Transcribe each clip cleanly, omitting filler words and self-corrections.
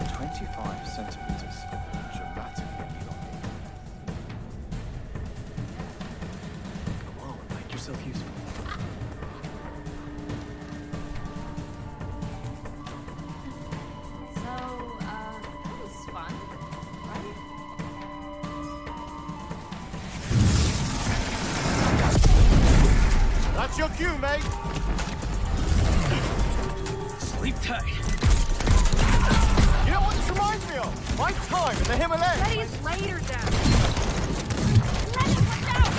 25 centimeters. Dramatically elongated. Come on, make yourself useful. That was fun, right? That's your cue, mate. Sleep tight. You know what this reminds me of? My time in the Himalayas. Betty's later down. Let's watch out!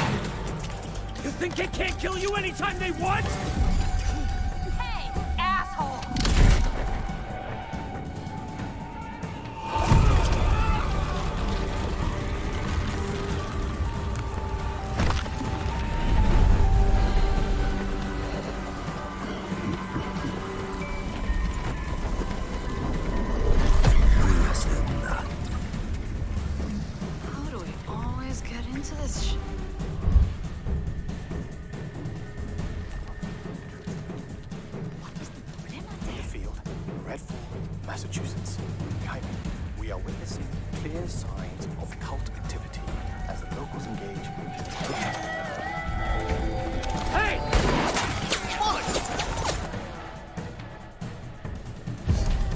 You think they can't kill you anytime they want? Hey, asshole! How do we always get into this shit? Field, Redfall, Massachusetts. Behind me, we are witnessing clear signs of cult activity as the locals engage. Hey!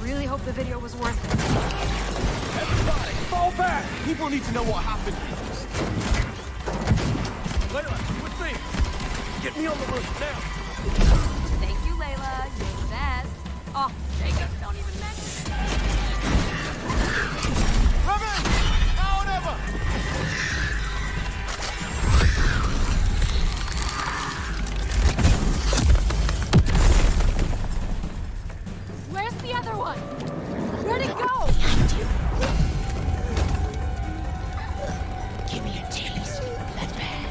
Really hope the video was worth it. Everybody, fall back! People need to know what happened. Layla, you with me? Get me on the roof now! Thank you, Layla. You're the best. Oh, Jacob, don't even mention it. Reverend! Now or never! Where's the other one? Where'd it go? Give me a taste. That's bad.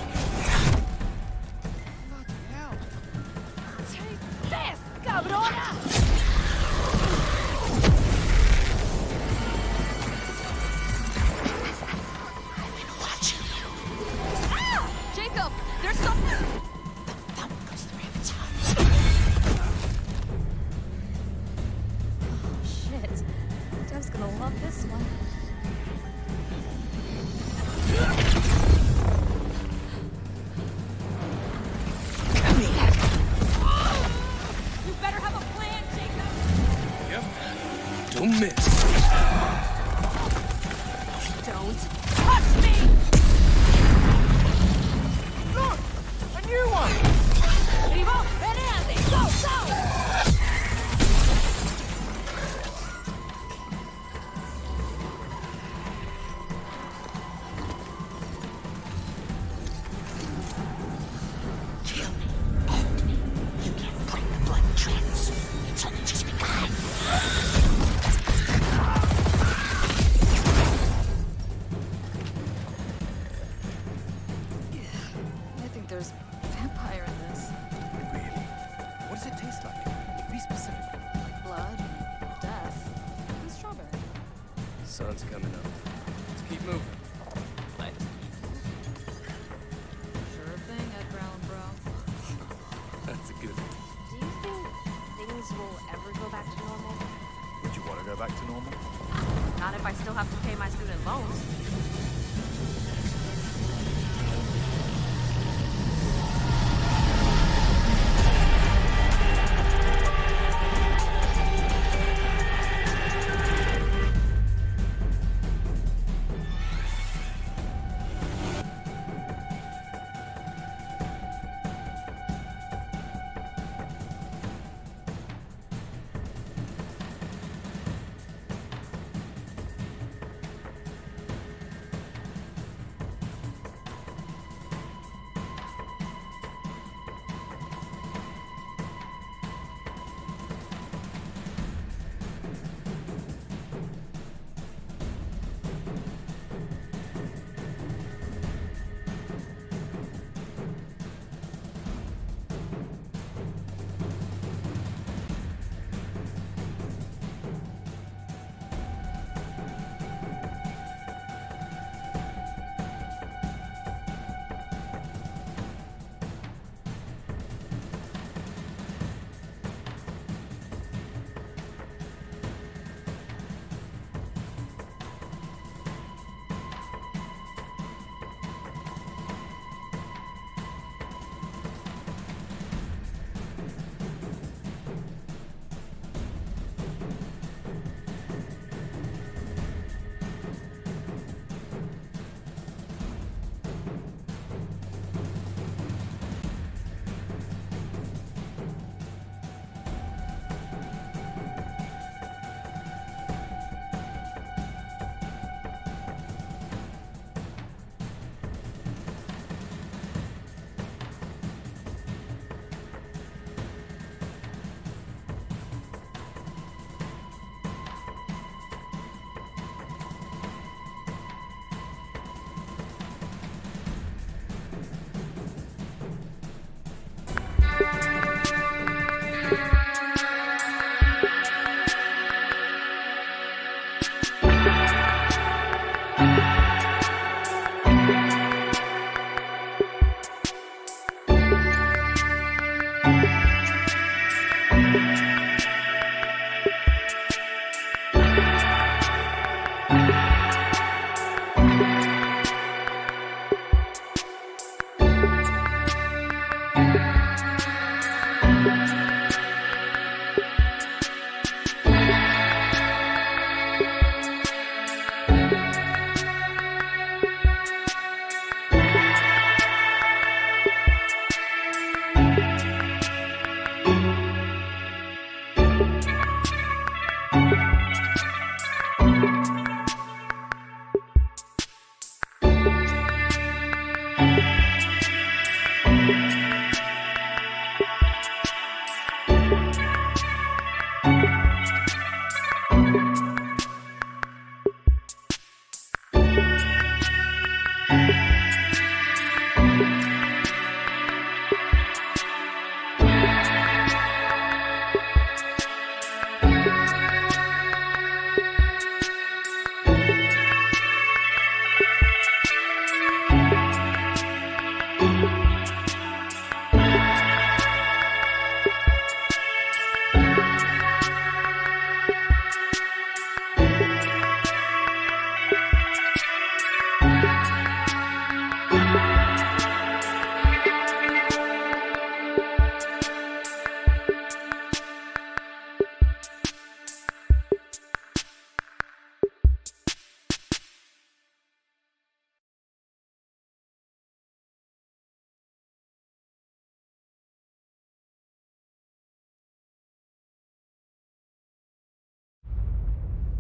Take this, cabrona! Watching you. Ah! Jacob, there's something! Thump goes the rabbit's heart. Shit. Dev's gonna love this one. You better have a plan, Jacob! Yep. Don't miss. Don't touch me! Look! A new one! Vivo, adelante! Go, go! Kill me. Hold me. You can't break the blood trends. It's only just begun. I think there's vampire in this. Really? What does it taste like? Be specific. Blood, death, and strawberry. Sun's coming up. Let's keep moving. Sure thing, Edgar Allan Bro. That's a good one. Do you think things will ever go back to normal? Would you want to go back to normal? Not if I still have to pay my student loans.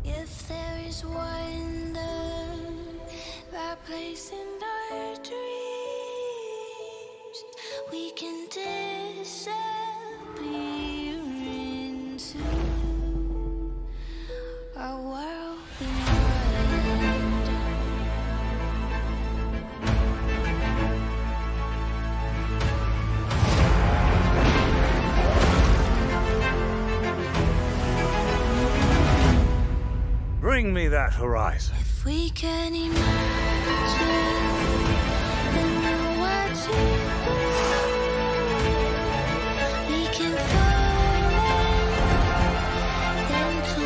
If there is wonder, right place in our dreams, we can disappear into a world beyond. Bring me that horizon. If we can imagine and know what to do, we can fall into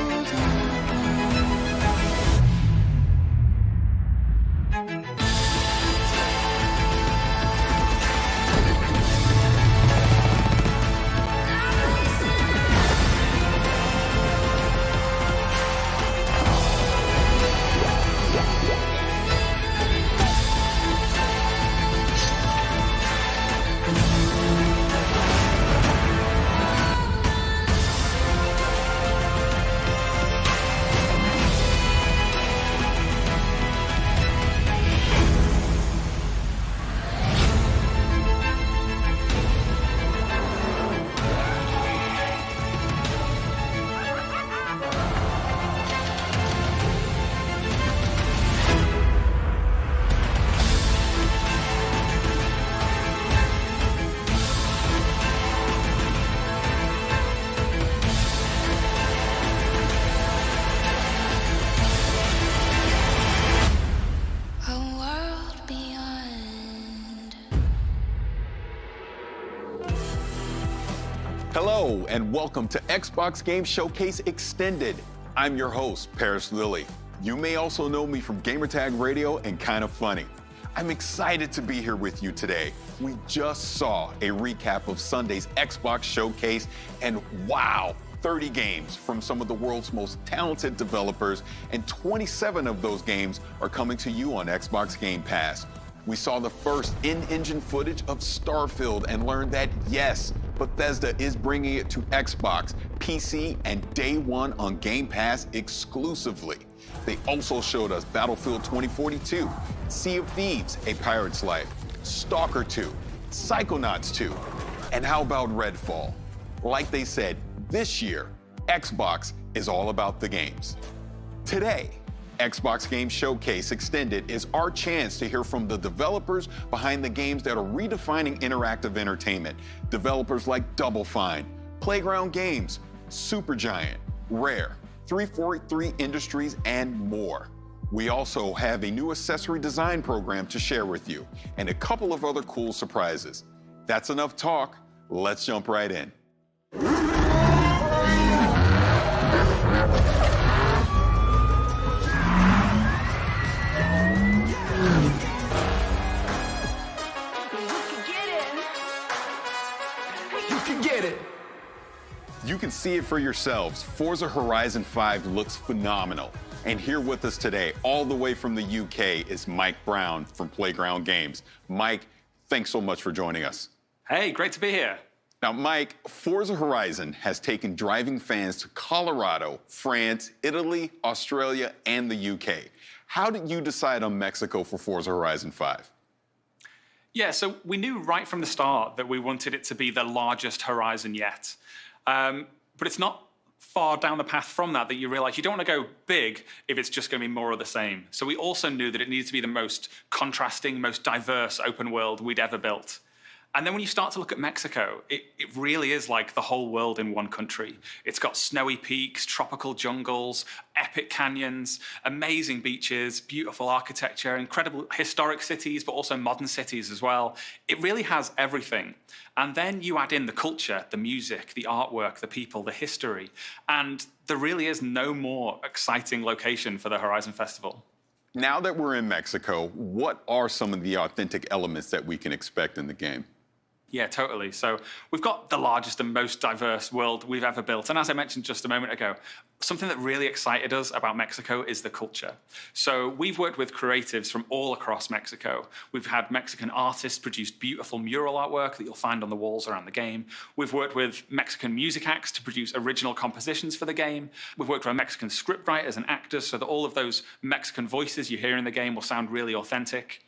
Hello, and welcome to Xbox Game Showcase Extended. I'm your host, Parris Lilly. You may also know me from Gamertag Radio and Kinda Funny. I'm excited to be here with you today. We just saw a recap of Sunday's Xbox Showcase, and wow, 30 games from some of the world's most talented developers, and 27 of those games are coming to you on Xbox Game Pass. We saw the first in-engine footage of Starfield and learned that, yes, Bethesda is bringing it to Xbox, PC, and day one on Game Pass exclusively. They also showed us Battlefield 2042, Sea of Thieves, A Pirate's Life, Stalker 2, Psychonauts 2, and how about Redfall? Like they said, this year, Xbox is all about the games. Today, Xbox Game Showcase Extended is our chance to hear from the developers behind the games that are redefining interactive entertainment. Developers like Double Fine, Playground Games, Supergiant, Rare, 343 Industries, and more. We also have a new accessory design program to share with you, and a couple of other cool surprises. That's enough talk. Let's jump right in. You can see it for yourselves. Forza Horizon 5 looks phenomenal. And here with us today, all the way from the UK, is Mike Brown from Playground Games. Mike, thanks so much for joining us. Hey, great to be here. Now, Mike, Forza Horizon has taken driving fans to Colorado, France, Italy, Australia, and the UK. How did you decide on Mexico for Forza Horizon 5? Yeah, so we knew right from the start that we wanted it to be the largest Horizon yet. But it's not far down the path from that you realize you don't want to go big if it's just going to be more of the same. So we also knew that it needed to be the most contrasting, most diverse open world we'd ever built. And then when you start to look at Mexico, it really is like the whole world in one country. It's got snowy peaks, tropical jungles, epic canyons, amazing beaches, beautiful architecture, incredible historic cities, but also modern cities as well. It really has everything. And then you add in the culture, the music, the artwork, the people, the history, and there really is no more exciting location for the Horizon Festival. Now that we're in Mexico, what are some of the authentic elements that we can expect in the game? Yeah, totally. So we've got the largest and most diverse world we've ever built. And as I mentioned just a moment ago, something that really excited us about Mexico is the culture. So we've worked with creatives from all across Mexico. We've had Mexican artists produce beautiful mural artwork that you'll find on the walls around the game. We've worked with Mexican music acts to produce original compositions for the game. We've worked with Mexican scriptwriters and actors so that all of those Mexican voices you hear in the game will sound really authentic.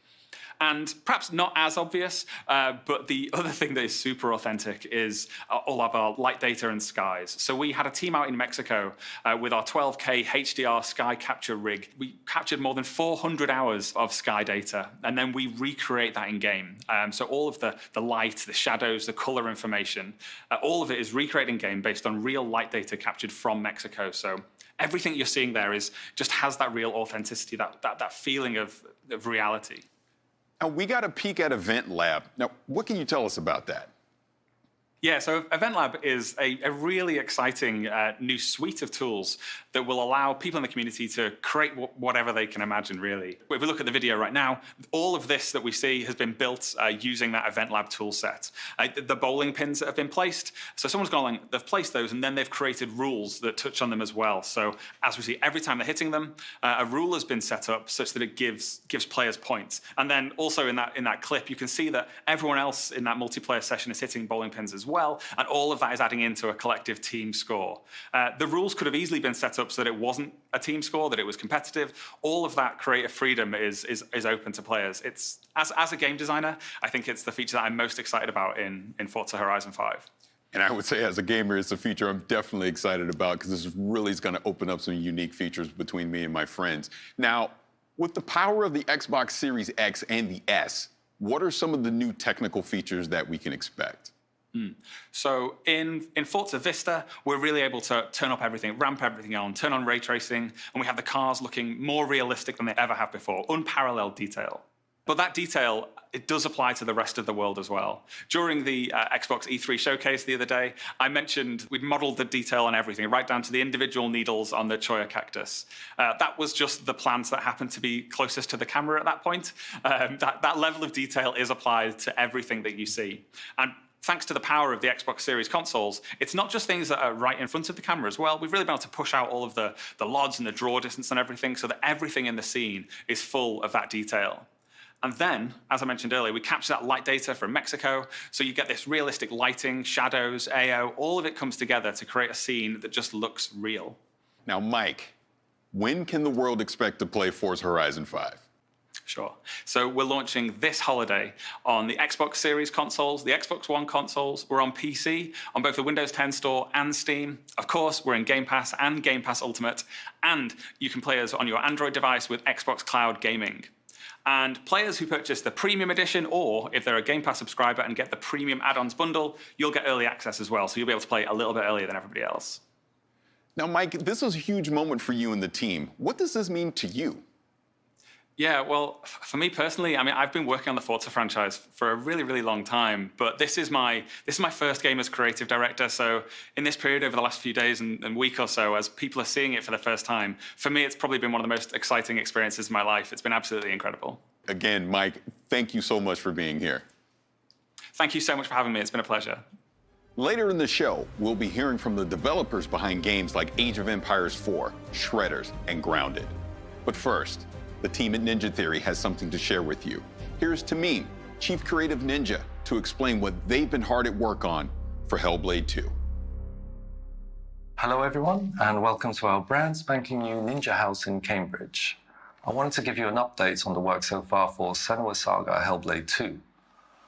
And perhaps not as obvious, but the other thing that is super authentic is all of our light data and skies. So we had a team out in Mexico with our 12K HDR sky capture rig. We captured more than 400 hours of sky data, and then we recreate that in-game. So all of the light, the shadows, the color information, all of it is recreated in-game based on real light data captured from Mexico. So everything you're seeing there just has that real authenticity, that feeling of reality. Now, we got a peek at Event Lab. Now, what can you tell us about that? Yeah, so Event Lab is a really exciting new suite of tools that will allow people in the community to create whatever they can imagine, really. If we look at the video right now, all of this that we see has been built using that Event Lab tool set. The bowling pins that have been placed, so someone's gone along, they've placed those, and then they've created rules that touch on them as well. So as we see, every time they're hitting them, a rule has been set up such that it gives players points. And then also in that clip, you can see that everyone else in that multiplayer session is hitting bowling pins as well, and all of that is adding into a collective team score. The rules could have easily been set up so that it wasn't a team score, that it was competitive. All of that creative freedom is open to players. It's as a game designer, I think it's the feature that I'm most excited about in Forza Horizon 5. And I would say as a gamer, it's a feature I'm definitely excited about because this really is going to open up some unique features between me and my friends. Now, with the power of the Xbox Series X and the S, what are some of the new technical features that we can expect? So in Forza Vista, we're really able to turn up everything, ramp everything on, turn on ray tracing, and we have the cars looking more realistic than they ever have before, unparalleled detail. But that detail, it does apply to the rest of the world as well. During the Xbox E3 showcase the other day, I mentioned we'd modeled the detail on everything, right down to the individual needles on the Choya cactus. That was just the plants that happened to be closest to the camera at that point. That level of detail is applied to everything that you see. And thanks to the power of the Xbox Series consoles, it's not just things that are right in front of the camera as well. We've really been able to push out all of the LODs and the draw distance and everything so that everything in the scene is full of that detail. And then, as I mentioned earlier, we capture that light data from Mexico, so you get this realistic lighting, shadows, AO, all of it comes together to create a scene that just looks real. Now, Mike, when can the world expect to play Forza Horizon 5? Sure. So we're launching this holiday on the Xbox Series consoles, the Xbox One consoles. We're on PC, on both the Windows 10 Store and Steam. Of course, we're in Game Pass and Game Pass Ultimate. And you can play us on your Android device with Xbox Cloud Gaming. And players who purchase the Premium Edition, or if they're a Game Pass subscriber and get the Premium Add-ons bundle, you'll get early access as well. So you'll be able to play a little bit earlier than everybody else. Now, Mike, this was a huge moment for you and the team. What does this mean to you? Yeah, well, for me personally, I mean, I've been working on the Forza franchise for a really, really long time, but this is my first game as creative director. So in this period over the last few days and week or so, as people are seeing it for the first time, for me, it's probably been one of the most exciting experiences of my life. It's been absolutely incredible. Again, Mike, thank you so much for being here. Thank you so much for having me. It's been a pleasure. Later in the show, we'll be hearing from the developers behind games like Age of Empires 4, Shredders, and Grounded. But first, the team at Ninja Theory has something to share with you. Here's Tamim, Chief Creative Ninja, to explain what they've been hard at work on for Hellblade 2. Hello everyone, and welcome to our brand spanking new Ninja House in Cambridge. I wanted to give you an update on the work so far for Senua's Saga Hellblade 2.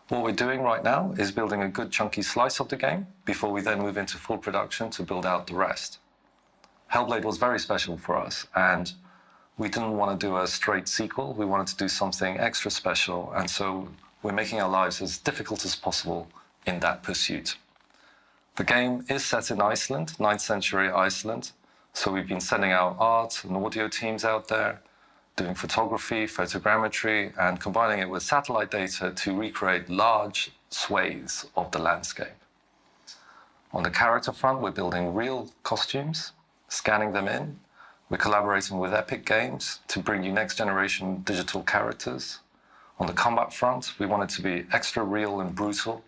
What we're doing right now is building a good chunky slice of the game before we then move into full production to build out the rest. Hellblade was very special for us, and we didn't want to do a straight sequel. We wanted to do something extra special, and so we're making our lives as difficult as possible in that pursuit. The game is set in Iceland, 9th century Iceland, so we've been sending out art and audio teams out there, doing photography, photogrammetry, and combining it with satellite data to recreate large swathes of the landscape. On the character front, we're building real costumes, scanning them in. We're collaborating with Epic Games to bring you next-generation digital characters. On the combat front, we want it to be extra real and brutal.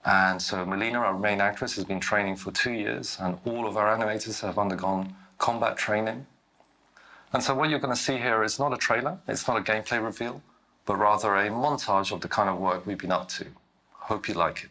And so Melina, our main actress, has been training for 2 years, and all of our animators have undergone combat training. And so what you're going to see here is not a trailer, it's not a gameplay reveal, but rather a montage of the kind of work we've been up to. Hope you like it.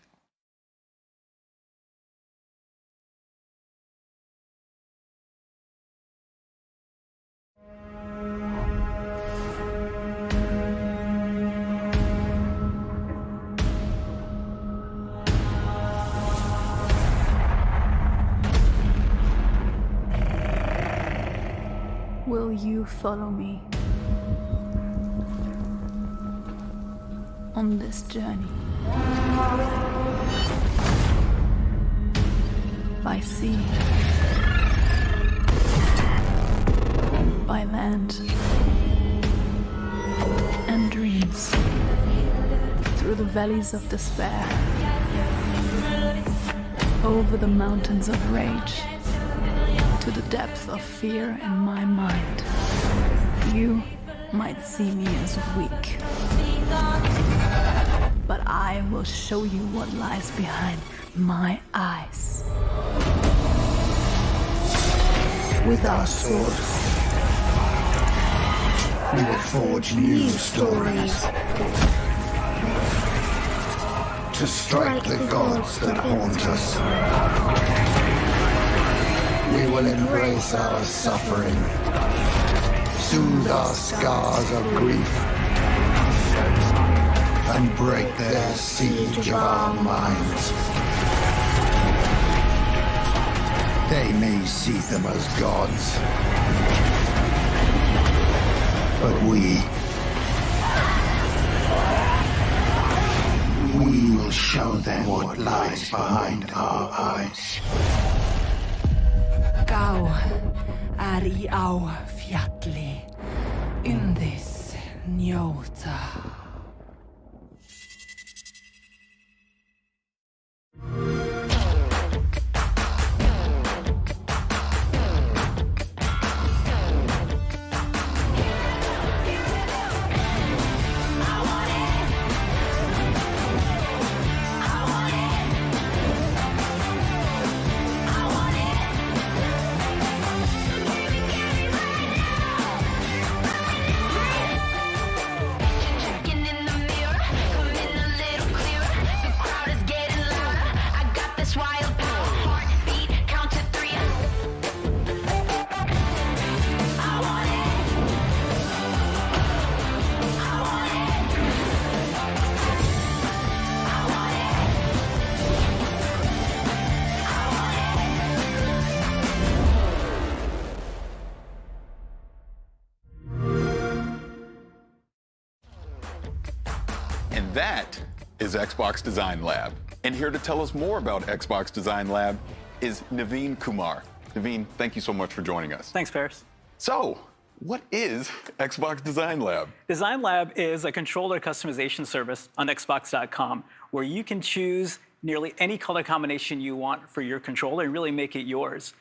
Will you follow me on this journey? By sea, by land, and dreams, through the valleys of despair, over the mountains of rage, to the depth of fear in my mind. You might see me as weak, but I will show you what lies behind my eyes. With our swords, we will forge new stories to strike the gods that haunt us. We will embrace our suffering, soothe our scars of grief, and break their siege of our minds. They may see them as gods, but we will show them what lies behind our eyes. Gá í á fjalli, undis njóta. And that is Xbox Design Lab. And here to tell us more about Xbox Design Lab is Naveen Kumar, Naveen, thank you so much for joining us. Thanks, Parris. So, what is Xbox Design Lab? Design Lab is a controller customization service on Xbox.com where you can choose nearly any color combination you want for your controller and really make it yours.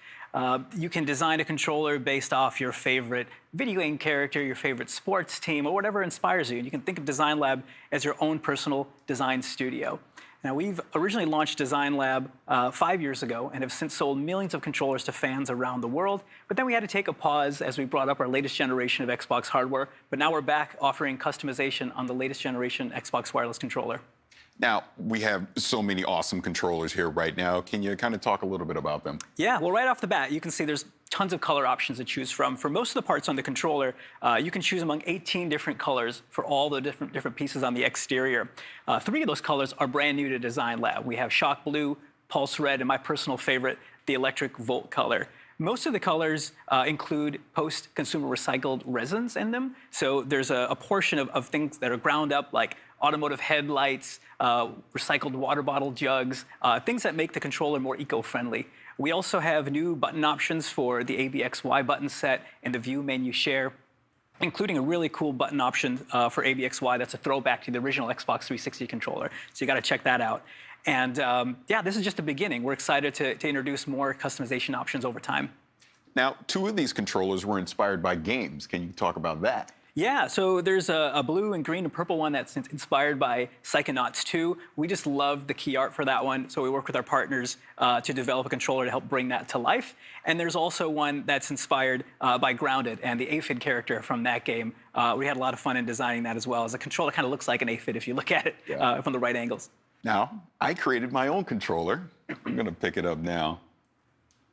You can design a controller based off your favorite video game character, your favorite sports team, or whatever inspires you. And you can think of Design Lab as your own personal design studio. Now, we've originally launched Design Lab 5 years ago and have since sold millions of controllers to fans around the world. But then we had to take a pause as we brought up our latest generation of Xbox hardware. But now we're back offering customization on the latest generation Xbox wireless controller. Now, we have so many awesome controllers here right now. Can you kind of talk a little bit about them? Yeah, well, right off the bat, you can see there's tons of color options to choose from. For most of the parts on the controller, you can choose among 18 different colors for all the different pieces on the exterior. 3 of those colors are brand new to Design Lab. We have Shock Blue, Pulse Red, and my personal favorite, the Electric Volt color. Most of the colors include post-consumer recycled resins in them. So there's a portion of things that are ground up, like automotive headlights, recycled water bottle jugs, things that make the controller more eco-friendly. We also have new button options for the ABXY button set and the View Menu Share, including a really cool button option for ABXY that's a throwback to the original Xbox 360 controller. So you got to check that out. And yeah, this is just the beginning. We're excited to introduce more customization options over time. Now, 2 of these controllers were inspired by games. Can you talk about that? Yeah, so there's a blue and green and purple one that's inspired by Psychonauts 2. We just love the key art for that one, so we work with our partners to develop a controller to help bring that to life. And there's also one that's inspired by Grounded and the aphid character from that game. We had a lot of fun in designing that as well, as the controller kind of looks like an aphid if you look at it from the right angles. Now, I created my own controller. I'm going to pick it up now.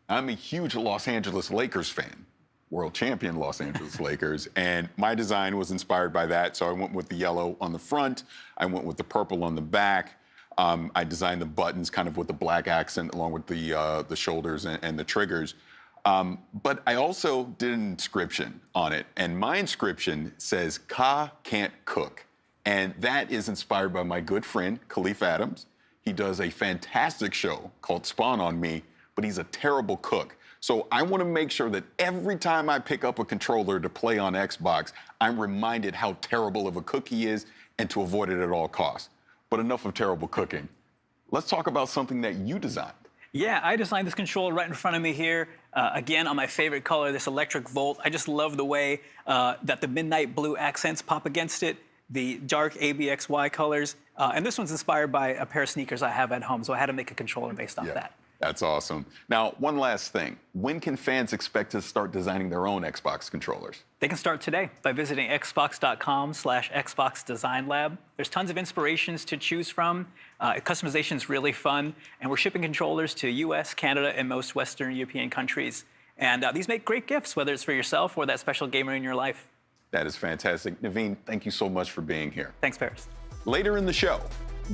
I'm a huge Los Angeles Lakers fan. World champion Los Angeles Lakers, and my design was inspired by that. So I went with the yellow on the front, I went with the purple on the back. I designed the buttons kind of with the black accent along with the shoulders and the triggers. But I also did an inscription on it, and my inscription says, "Ka can't cook." And that is inspired by my good friend, Khalif Adams. He does a fantastic show called Spawn on Me, but he's a terrible cook. So I want to make sure that every time I pick up a controller to play on Xbox, I'm reminded how terrible of a cook he is and to avoid it at all costs. But enough of terrible cooking. Let's talk about something that you designed. Yeah, I designed this controller right in front of me here. Again, on my favorite color, this Electric Volt. I just love the way that the midnight blue accents pop against it, the dark ABXY colors. And this one's inspired by a pair of sneakers I have at home, so I had to make a controller based off that. That's awesome. Now, one last thing. When can fans expect to start designing their own Xbox controllers? They can start today by visiting xbox.com/Xbox Design Lab. There's tons of inspirations to choose from. Customization is really fun, and we're shipping controllers to US, Canada, and most Western European countries. And these make great gifts, whether it's for yourself or that special gamer in your life. That is fantastic. Naveen, thank you so much for being here. Thanks, Parris. Later in the show,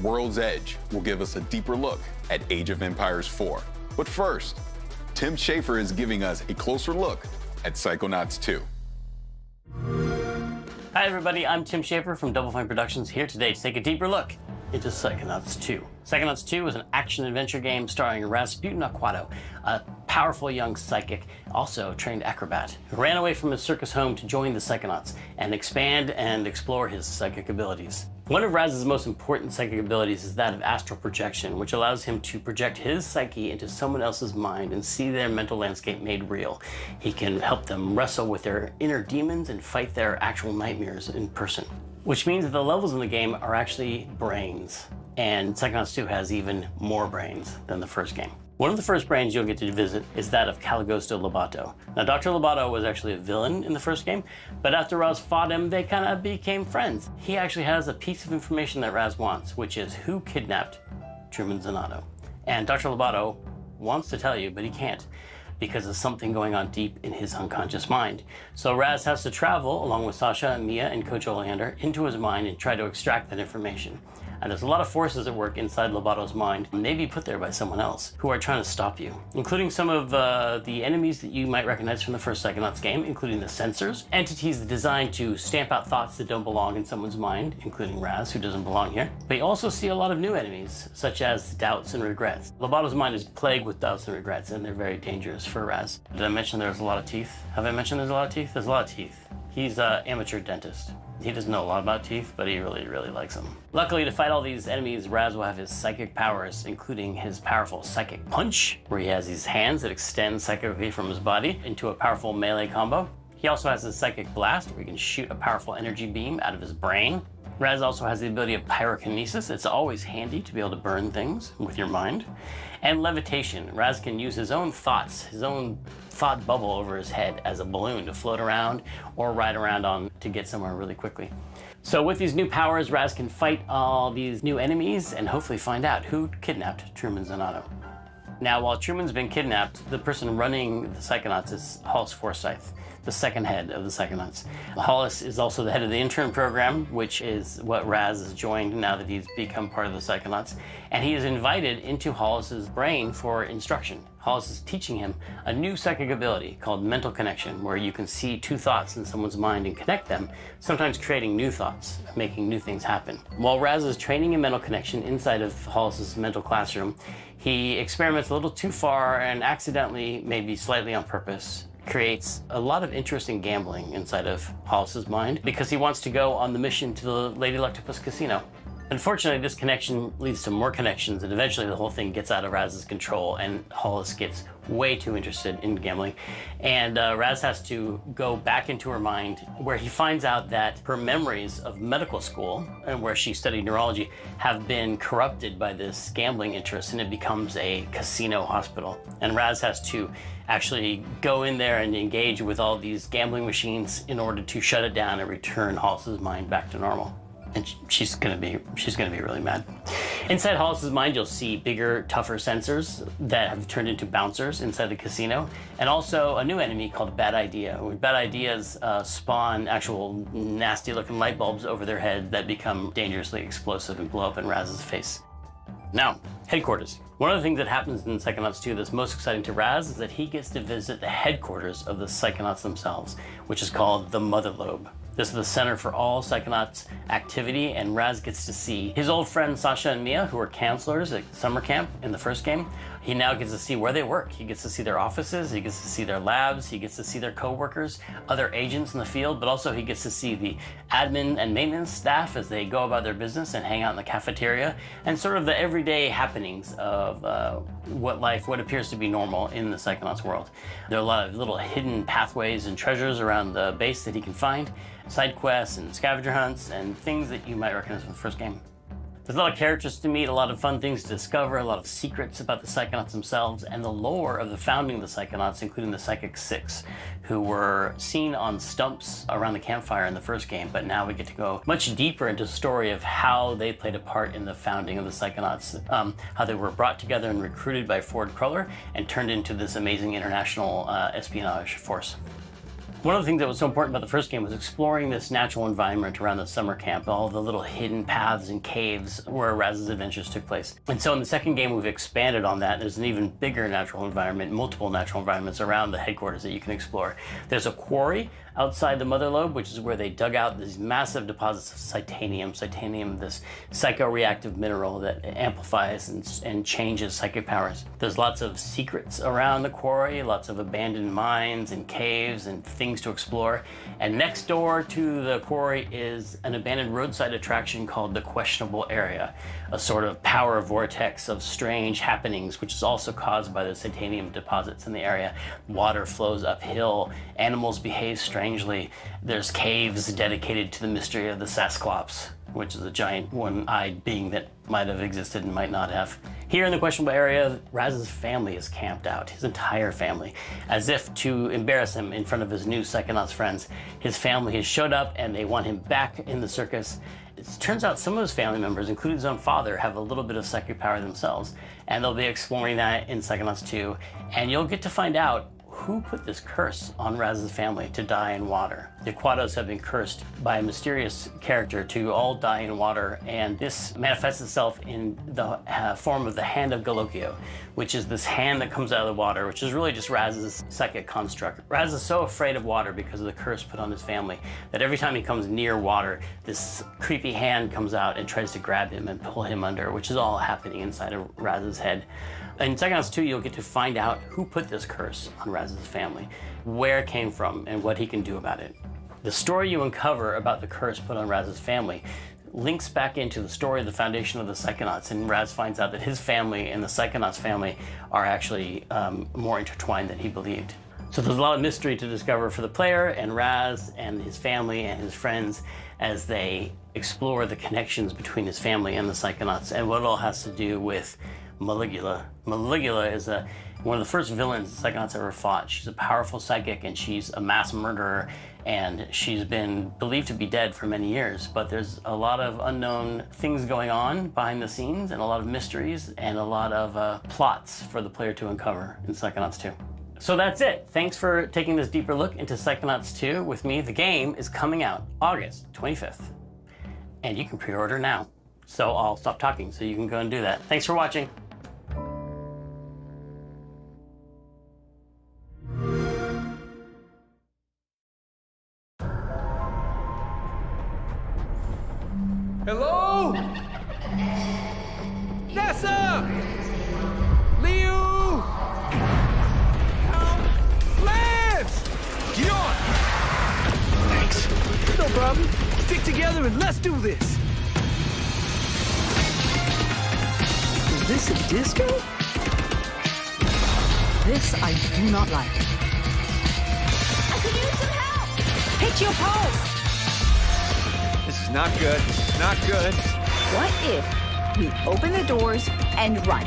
World's Edge will give us a deeper look at Age of Empires 4. But first, Tim Schafer is giving us a closer look at Psychonauts 2. Hi everybody, I'm Tim Schafer from Double Fine Productions, here today to take a deeper look into Psychonauts 2. Psychonauts 2 is an action-adventure game starring Rasputin Aquato, a powerful young psychic, also a trained acrobat, who ran away from his circus home to join the Psychonauts and expand and explore his psychic abilities. One of Raz's most important psychic abilities is that of astral projection, which allows him to project his psyche into someone else's mind and see their mental landscape made real. He can help them wrestle with their inner demons and fight their actual nightmares in person. Which means that the levels in the game are actually brains. And Psychonauts 2 has even more brains than the first game. One of the first brains you'll get to visit is that of Caligosto Lobato. Now, Dr. Lobato was actually a villain in the first game, but after Raz fought him, they kind of became friends. He actually has a piece of information that Raz wants, which is who kidnapped Truman Zanotto. And Dr. Lobato wants to tell you, but he can't, because of something going on deep in his unconscious mind. So Raz has to travel, along with Sasha, Mia, and Coach Oleander, into his mind and try to extract that information. And there's a lot of forces at work inside Lobato's mind, maybe put there by someone else, who are trying to stop you, including some of the enemies that you might recognize from the first Psychonauts game, including the censors, entities designed to stamp out thoughts that don't belong in someone's mind, including Raz, who doesn't belong here. But you also see a lot of new enemies, such as doubts and regrets. Lobato's mind is plagued with doubts and regrets, and they're very dangerous for Raz. Did I mention there's a lot of teeth? Have I mentioned there's a lot of teeth? There's a lot of teeth. He's an amateur dentist. He doesn't know a lot about teeth, but he really, really likes them. Luckily, to fight all these enemies, Raz will have his psychic powers, including his powerful psychic punch, where he has these hands that extend psychically from his body into a powerful melee combo. He also has his psychic blast, where he can shoot a powerful energy beam out of his brain. Raz also has the ability of pyrokinesis. It's always handy to be able to burn things with your mind. And levitation. Raz can use his own thoughts, his own thought bubble over his head as a balloon to float around or ride around on to get somewhere really quickly. So with these new powers, Raz can fight all these new enemies and hopefully find out who kidnapped Truman Zanotto. Now, while Truman's been kidnapped, the person running the Psychonauts is Hollis Forsyth, the second head of the Psychonauts. Hollis is also the head of the intern program, which is what Raz has joined now that he's become part of the Psychonauts. And he is invited into Hollis's brain for instruction. Hollis is teaching him a new psychic ability called mental connection, where you can see two thoughts in someone's mind and connect them, sometimes creating new thoughts, making new things happen. While Raz is training in mental connection inside of Hollis's mental classroom, he experiments a little too far and accidentally, maybe slightly on purpose, creates a lot of interest in gambling inside of Hollis's mind because he wants to go on the mission to the Lady Electopus Casino. Unfortunately, this connection leads to more connections, and eventually the whole thing gets out of Raz's control, and Hollis gets way too interested in gambling. And Raz has to go back into her mind, where he finds out that her memories of medical school, and where she studied neurology, have been corrupted by this gambling interest, and it becomes a casino hospital. And Raz has to actually go in there and engage with all these gambling machines in order to shut it down and return Hollis's mind back to normal. And she's gonna be really mad. Inside Hollis's mind, you'll see bigger, tougher sensors that have turned into bouncers inside the casino, and also a new enemy called Bad Idea. Where Bad Ideas spawn actual nasty-looking light bulbs over their head that become dangerously explosive and blow up in Raz's face. Now, headquarters. One of the things that happens in Psychonauts 2 that's most exciting to Raz is that he gets to visit the headquarters of the Psychonauts themselves, which is called the Mother Lobe. This is the center for all Psychonauts activity, and Raz gets to see his old friends Sasha and Mia, who were counselors at summer camp in the first game. He now gets to see where they work. He gets to see their offices, he gets to see their labs, he gets to see their co-workers, other agents in the field, but also he gets to see the admin and maintenance staff as they go about their business and hang out in the cafeteria, and sort of the everyday happenings of what appears to be normal in the Psychonauts world. There are a lot of little hidden pathways and treasures around the base that he can find, side quests and scavenger hunts and things that you might recognize from the first game. There's a lot of characters to meet, a lot of fun things to discover, a lot of secrets about the Psychonauts themselves, and the lore of the founding of the Psychonauts, including the Psychic Six, who were seen on stumps around the campfire in the first game, but now we get to go much deeper into the story of how they played a part in the founding of the Psychonauts, how they were brought together and recruited by Ford Cruller and turned into this amazing international espionage force. One of the things that was so important about the first game was exploring this natural environment around the summer camp, all the little hidden paths and caves where Raz's adventures took place. And so in the second game, we've expanded on that. There's an even bigger natural environment, multiple natural environments around the headquarters that you can explore. There's a quarry outside the Mother Lobe, which is where they dug out these massive deposits of titanium. Titanium, this psychoreactive mineral that amplifies and changes psychic powers. There's lots of secrets around the quarry, lots of abandoned mines and caves and things to explore. And next door to the quarry is an abandoned roadside attraction called the Questionable Area, a sort of power vortex of strange happenings, which is also caused by the titanium deposits in the area. Water flows uphill, animals behave strangely. There's caves dedicated to the mystery of the Sasclops, which is a giant one-eyed being that might have existed and might not have. Here in the Questionable Area, Raz's family is camped out, his entire family, as if to embarrass him in front of his new Psychonauts friends. His family has showed up and they want him back in the circus. It turns out some of his family members, including his own father, have a little bit of psychic power themselves, and they'll be exploring that in Psychonauts 2, and you'll get to find out who put this curse on Raz's family to die in water. The Aquatos have been cursed by a mysterious character to all die in water, and this manifests itself in the form of the Hand of Galokio, which is this hand that comes out of the water, which is really just Raz's psychic construct. Raz is so afraid of water because of the curse put on his family that every time he comes near water, this creepy hand comes out and tries to grab him and pull him under, which is all happening inside of Raz's head. In Psychonauts 2, you'll get to find out who put this curse on Raz's family, where it came from, and what he can do about it. The story you uncover about the curse put on Raz's family links back into the story of the foundation of the Psychonauts, and Raz finds out that his family and the Psychonauts family are actually more intertwined than he believed. So there's a lot of mystery to discover for the player and Raz and his family and his friends as they explore the connections between his family and the Psychonauts and what it all has to do with Maligula. Maligula is one of the first villains the Psychonauts ever fought. She's a powerful psychic and she's a mass murderer, and she's been believed to be dead for many years, but there's a lot of unknown things going on behind the scenes and a lot of mysteries and a lot of plots for the player to uncover in Psychonauts 2. So that's it. Thanks for taking this deeper look into Psychonauts 2 with me. The game is coming out August 25th, and you can pre-order now. So I'll stop talking so you can go and do that. Thanks for watching. Hello? Nessa! Liu! Lance! Get on! Thanks. No problem. Stick together and let's do this. Is this a disco? This I do not like. I could use some help! Hit your pulse! This is not good. This is not good. What if we open the doors and run?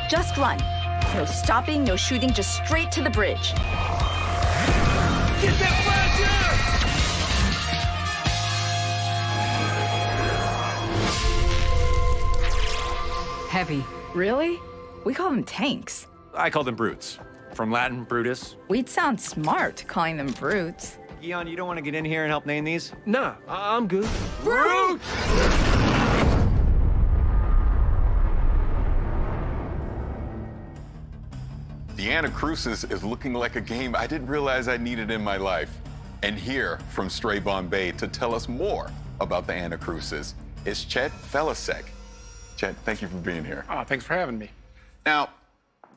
Just run. No stopping, no shooting, just straight to the bridge. Get that flasher! Heavy. Really? We call them tanks. I call them brutes. From Latin, brutus. We'd sound smart calling them brutes. Eon, you don't want to get in here and help name these? Nah, I'm good. Brute! The Anacrusis is looking like a game I didn't realize I needed in my life. And here from Stray Bombay to tell us more about the Anacrusis is Chet Felicek. Chet, thank you for being here. Thanks for having me. Now,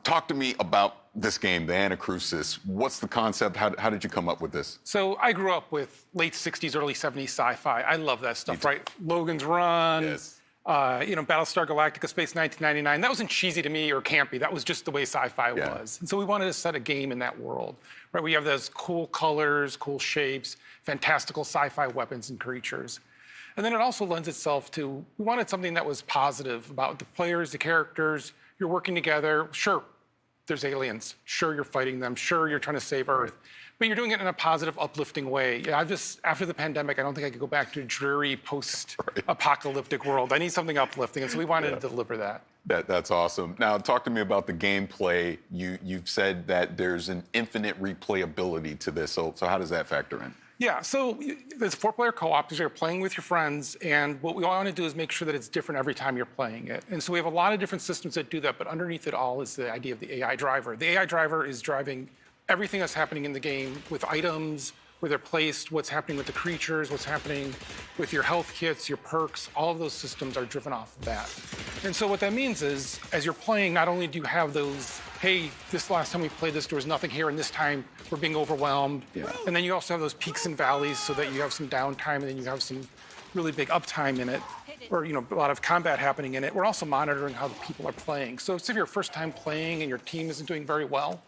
talk to me about this game, the Anacrusis. What's the concept? How did you come up with this? So I grew up with late 60s, early 70s sci-fi. I love that stuff, right? Logan's Run, yes. Battlestar Galactica, Space 1999. That wasn't cheesy to me or campy. That was just the way sci-fi was. And so we wanted to set a game in that world, right? We have those cool colors, cool shapes, fantastical sci-fi weapons and creatures. And then it also lends itself to, we wanted something that was positive about the players, the characters. You're working together. Sure, there's aliens. Sure, you're fighting them. Sure, you're trying to save Earth. But you're doing it in a positive, uplifting way. Yeah, after the pandemic, I don't think I could go back to a dreary, post-apocalyptic world. I need something uplifting, and so we wanted to deliver that. That's awesome. Now, talk to me about the gameplay. You've said that there's an infinite replayability to this, so how does that factor in? Yeah, so there's 4-player co-op, because you're playing with your friends, and what we want to do is make sure that it's different every time you're playing it. And so we have a lot of different systems that do that, but underneath it all is the idea of the AI driver. The AI driver is driving everything that's happening in the game with items, where they're placed, what's happening with the creatures, what's happening with your health kits, your perks, all of those systems are driven off of that. And so what that means is, as you're playing, not only do you have those, hey, this last time we played this, there was nothing here, and this time we're being overwhelmed. Yeah. And then you also have those peaks and valleys so that you have some downtime, and then you have some really big uptime in it, or a lot of combat happening in it. We're also monitoring how the people are playing. So if you're first time playing and your team isn't doing very well,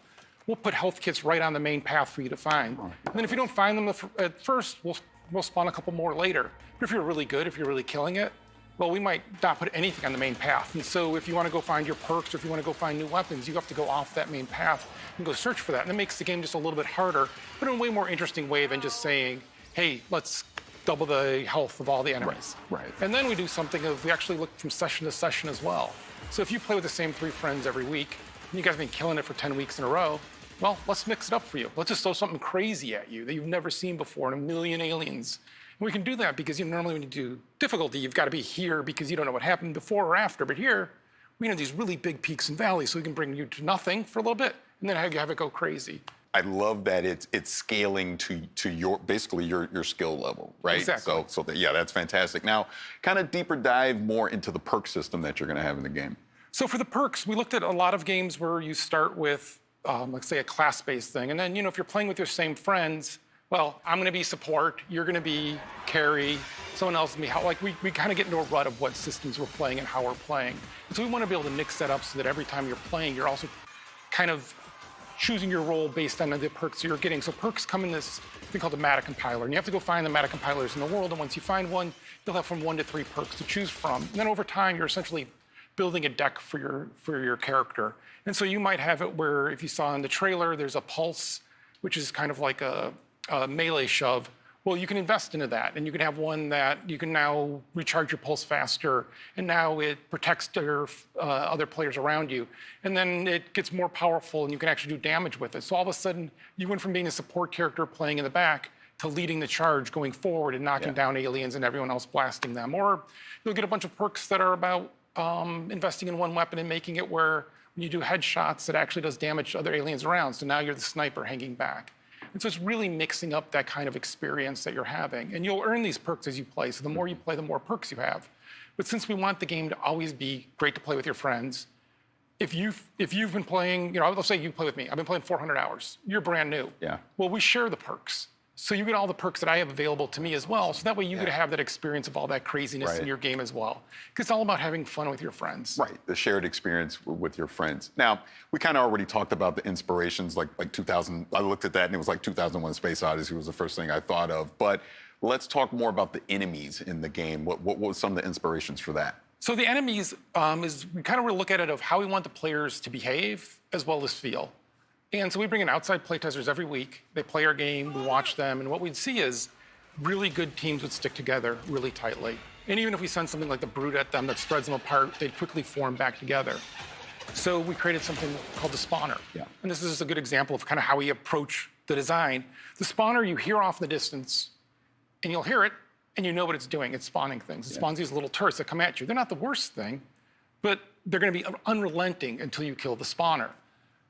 we'll put health kits right on the main path for you to find. And then if you don't find them at first, we'll spawn a couple more later. But if you're really good, if you're really killing it, well, we might not put anything on the main path. And so if you want to go find your perks or if you want to go find new weapons, you have to go off that main path and go search for that. And it makes the game just a little bit harder, but in a way more interesting way than just saying, hey, let's double the health of all the enemies. Right. And then we do something of, we actually look from session to session as well. So if you play with the same 3 friends every week, and you guys have been killing it for 10 weeks in a row, well, let's mix it up for you. Let's just throw something crazy at you that you've never seen before, and 1 million aliens. And we can do that because normally when you do difficulty, you've got to be here because you don't know what happened before or after. But here, we have these really big peaks and valleys, so we can bring you to nothing for a little bit, and then have it go crazy. I love that it's scaling to your basically your skill level, right? Exactly. So yeah, that's fantastic. Now, kind of deeper dive more into the perk system that you're going to have in the game. So for the perks, we looked at a lot of games where you start with, let's say, a class-based thing, and then if you're playing with your same friends, well, I'm going to be support, you're going to be carry, someone else will be how. Like we kind of get into a rut of what systems we're playing and how we're playing, and so we want to be able to mix that up so that every time you're playing, you're also kind of choosing your role based on the perks you're getting. So perks come in this thing called the meta compiler, and you have to go find the meta compilers in the world, and once you find one, you'll have from 1 to 3 perks to choose from. And then over time, you're essentially building a deck for your character. And so you might have it where, if you saw in the trailer, there's a pulse, which is kind of like a melee shove. Well, you can invest into that, and you can have one that you can now recharge your pulse faster, and now it protects your other players around you. And then it gets more powerful, and you can actually do damage with it. So all of a sudden, you went from being a support character playing in the back to leading the charge going forward and knocking down aliens and everyone else blasting them. Or you'll get a bunch of perks that are about investing in one weapon and making it where when you do headshots, it actually does damage to other aliens around. So now you're the sniper hanging back. And so it's really mixing up that kind of experience that you're having. And you'll earn these perks as you play. So the more you play, the more perks you have. But since we want the game to always be great to play with your friends, if you've been playing, let's say you play with me. I've been playing 400 hours. You're brand new. Yeah. Well, we share the perks. So you get all the perks that I have available to me as well. So that way you get to have that experience of all that craziness in your game as well. Because it's all about having fun with your friends. Right, the shared experience with your friends. Now, we kind of already talked about the inspirations, like 2000. I looked at that and it was like 2001: Space Odyssey was the first thing I thought of. But let's talk more about the enemies in the game. What was some of the inspirations for that? So the enemies is we kind of look at it of how we want the players to behave as well as feel. And so we bring in outside playtesters every week. They play our game, we watch them, and what we'd see is really good teams would stick together really tightly. And even if we send something like the Brute at them that spreads them apart, they'd quickly form back together. So we created something called the Spawner. Yeah. And this is just a good example of kind of how we approach the design. The Spawner, you hear off in the distance, and you'll hear it, and you know what it's doing. It's spawning things. It spawns these little turrets that come at you. They're not the worst thing, but they're going to be unrelenting until you kill the Spawner.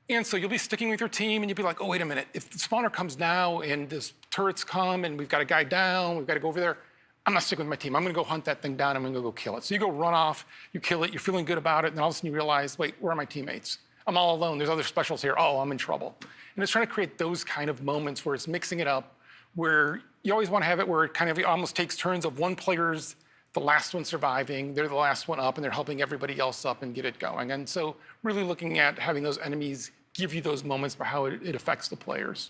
And so you'll be sticking with your team, and you'll be like, oh, wait a minute. If the Spawner comes now, and this turrets come, and we've got a guy down, we've got to go over there, I'm not sticking with my team. I'm going to go hunt that thing down. I'm going to go kill it. So you go run off, you kill it, you're feeling good about it, and then all of a sudden you realize, wait, where are my teammates? I'm all alone. There's other specials here. Oh, I'm in trouble. And it's trying to create those kind of moments where it's mixing it up, where you always want to have it where it kind of almost takes turns of one player's the last one surviving, they're the last one up, and they're helping everybody else up and get it going. And so really looking at having those enemies give you those moments for how it affects the players.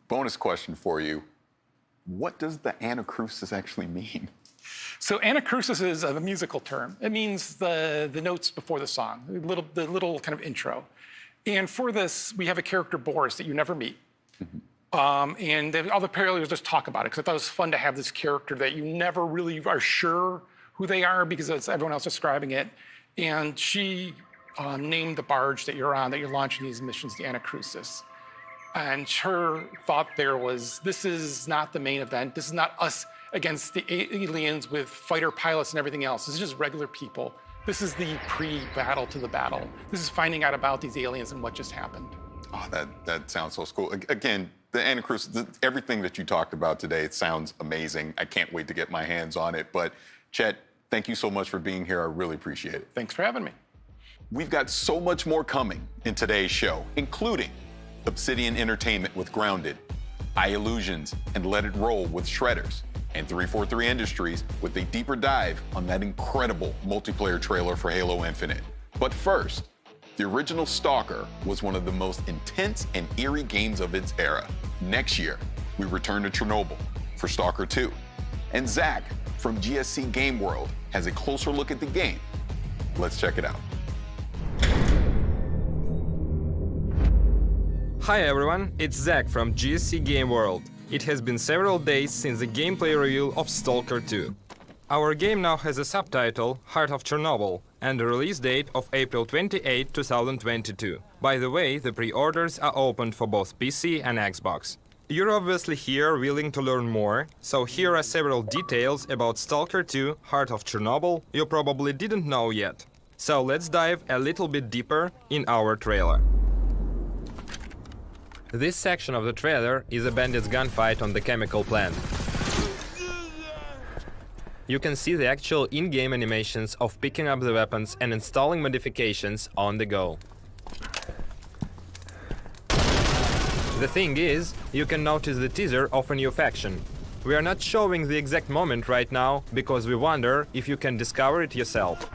Bonus question for you. What does the anacrusis actually mean? So anacrusis is a musical term. It means the notes before the song, the little kind of intro. And for this, we have a character, Boris, that you never meet. And all the players just talk about it, because I thought it was fun to have this character that you never really are sure who they are because it's everyone else describing it. And she named the barge that you're on, that you're launching these missions, the Anacrusis. And her thought there was, this is not the main event. This is not us against the aliens with fighter pilots and everything else. This is just regular people. This is the pre-battle to the battle. This is finding out about these aliens and what just happened. Oh, that sounds so cool. Again, the Anacrusis, everything that you talked about today, it sounds amazing. I can't wait to get my hands on it. But Chet, thank you so much for being here. I really appreciate it. Thanks for having me. We've got so much more coming in today's show, including Obsidian Entertainment with Grounded, iLlusions and Let It Roll with Shredders, and 343 Industries with a deeper dive on that incredible multiplayer trailer for Halo Infinite. But first, the original Stalker was one of the most intense and eerie games of its era. Next year, we return to Chernobyl for Stalker 2. And Zach from GSC Game World has a closer look at the game. Let's check it out. Hi everyone, it's Zach from GSC Game World. It has been several days since the gameplay reveal of Stalker 2. Our game now has a subtitle, Heart of Chernobyl, and a release date of April 28, 2022. By the way, the pre-orders are opened for both PC and Xbox. You're obviously here willing to learn more, so here are several details about Stalker 2: Heart of Chernobyl you probably didn't know yet. So let's dive a little bit deeper in our trailer. This section of the trailer is a bandit's gunfight on the chemical plant. You can see the actual in-game animations of picking up the weapons and installing modifications on the go. The thing is, you can notice the teaser of a new faction. We are not showing the exact moment right now because we wonder if you can discover it yourself.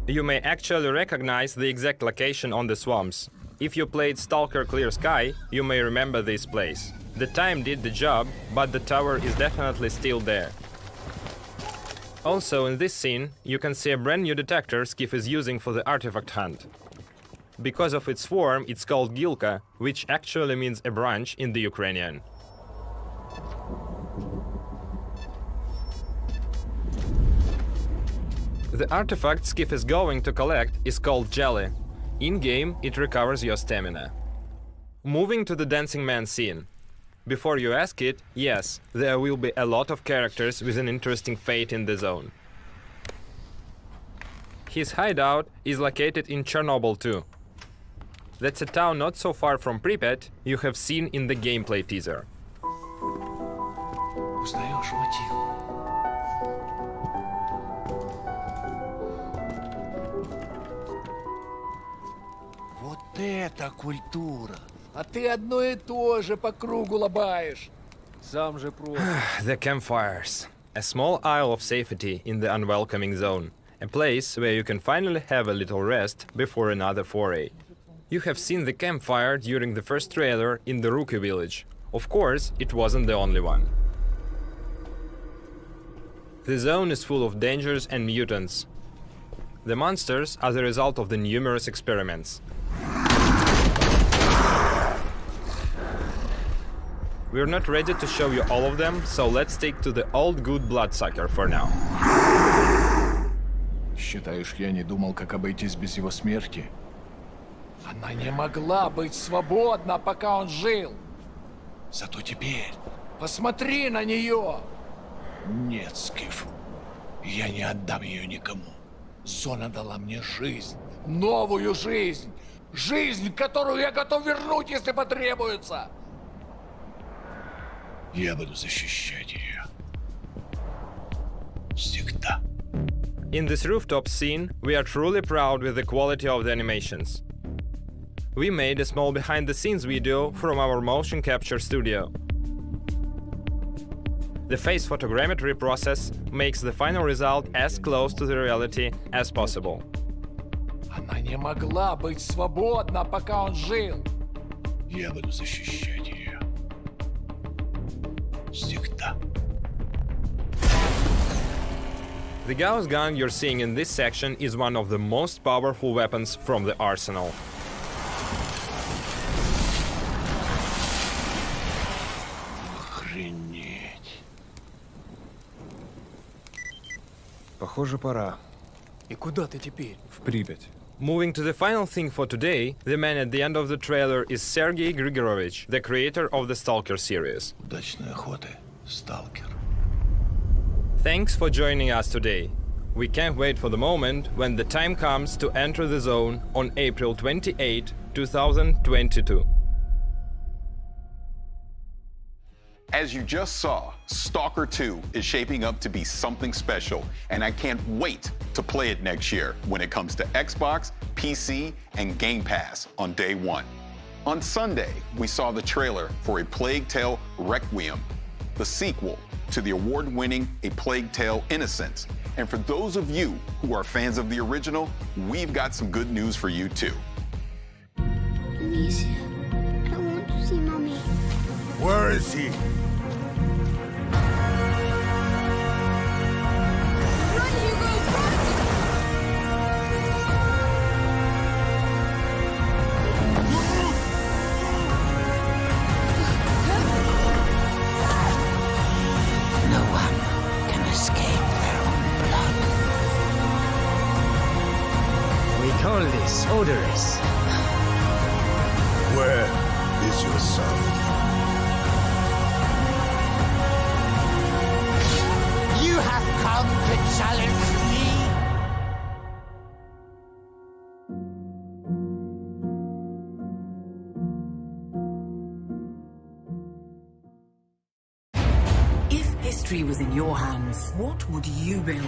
You may actually recognize the exact location on the swamps. If you played Stalker Clear Sky, you may remember this place. The time did the job, but the tower is definitely still there. Also in this scene, you can see a brand new detector Skiff is using for the artifact hunt. Because of its form, it's called Gilka, which actually means a branch in the Ukrainian. The artifact Skiff is going to collect is called Jelly. In-game, it recovers your stamina. Moving to the Dancing Man scene. Before you ask it, yes, there will be a lot of characters with an interesting fate in the zone. His hideout is located in Chernobyl too. That's a town not so far from Pripyat you have seen in the gameplay teaser. Узнаешь мотив? Вот это культура! А ты одно и то же по кругу лобаешь. Сам же просто. The campfires. A small isle of safety in the unwelcoming zone. A place where you can finally have a little rest before another foray. You have seen the campfire during the first trailer in the Rookie village. Of course, it wasn't the only one. The zone is full of dangers and mutants. The monsters are the result of the numerous experiments. We're not ready to show you all of them, so let's stick to the old good bloodsucker for now. Считаешь, я не думал, как обойтись без его смерти? Она не могла быть свободна, пока он жил. Зато теперь посмотри на нее. Нет, Скиф, я не отдам ее никому. Зона дала мне жизнь, новую жизнь. Жизнь, которую я готов вернуть, если потребуется. Я буду защищать ее. Всегда. In this rooftop scene, we are truly proud with the quality of the animations. We made a small behind-the-scenes video from our motion capture studio. The face photogrammetry process makes the final result as close to the reality as possible. Она не могла быть свободна, пока он жил. Я буду защищать ее. Всегда. The Gauss gun you're seeing in this section is one of the most powerful weapons from the arsenal. Охренеть. Похоже, пора. И куда ты теперь? В Припять. Moving to the final thing for today, the man at the end of the trailer is Sergei Grigorovich, the creator of the Stalker series. Удачной охоты, Сталкер. Thanks for joining us today. We can't wait for the moment when the time comes to enter the zone on April 28, 2022. As you just saw, Stalker 2 is shaping up to be something special, and I can't wait to play it next year when it comes to Xbox, PC, and Game Pass on day one. On Sunday, we saw the trailer for A Plague Tale Requiem, the sequel to the award-winning A Plague Tale Innocence. And for those of you who are fans of the original, we've got some good news for you too. Amicia, I want to see Mommy. Where is he? No one can escape their own blood. Colorless, odorless. Where is your son? You have come to challenge me? If history was in your hands, what would you build?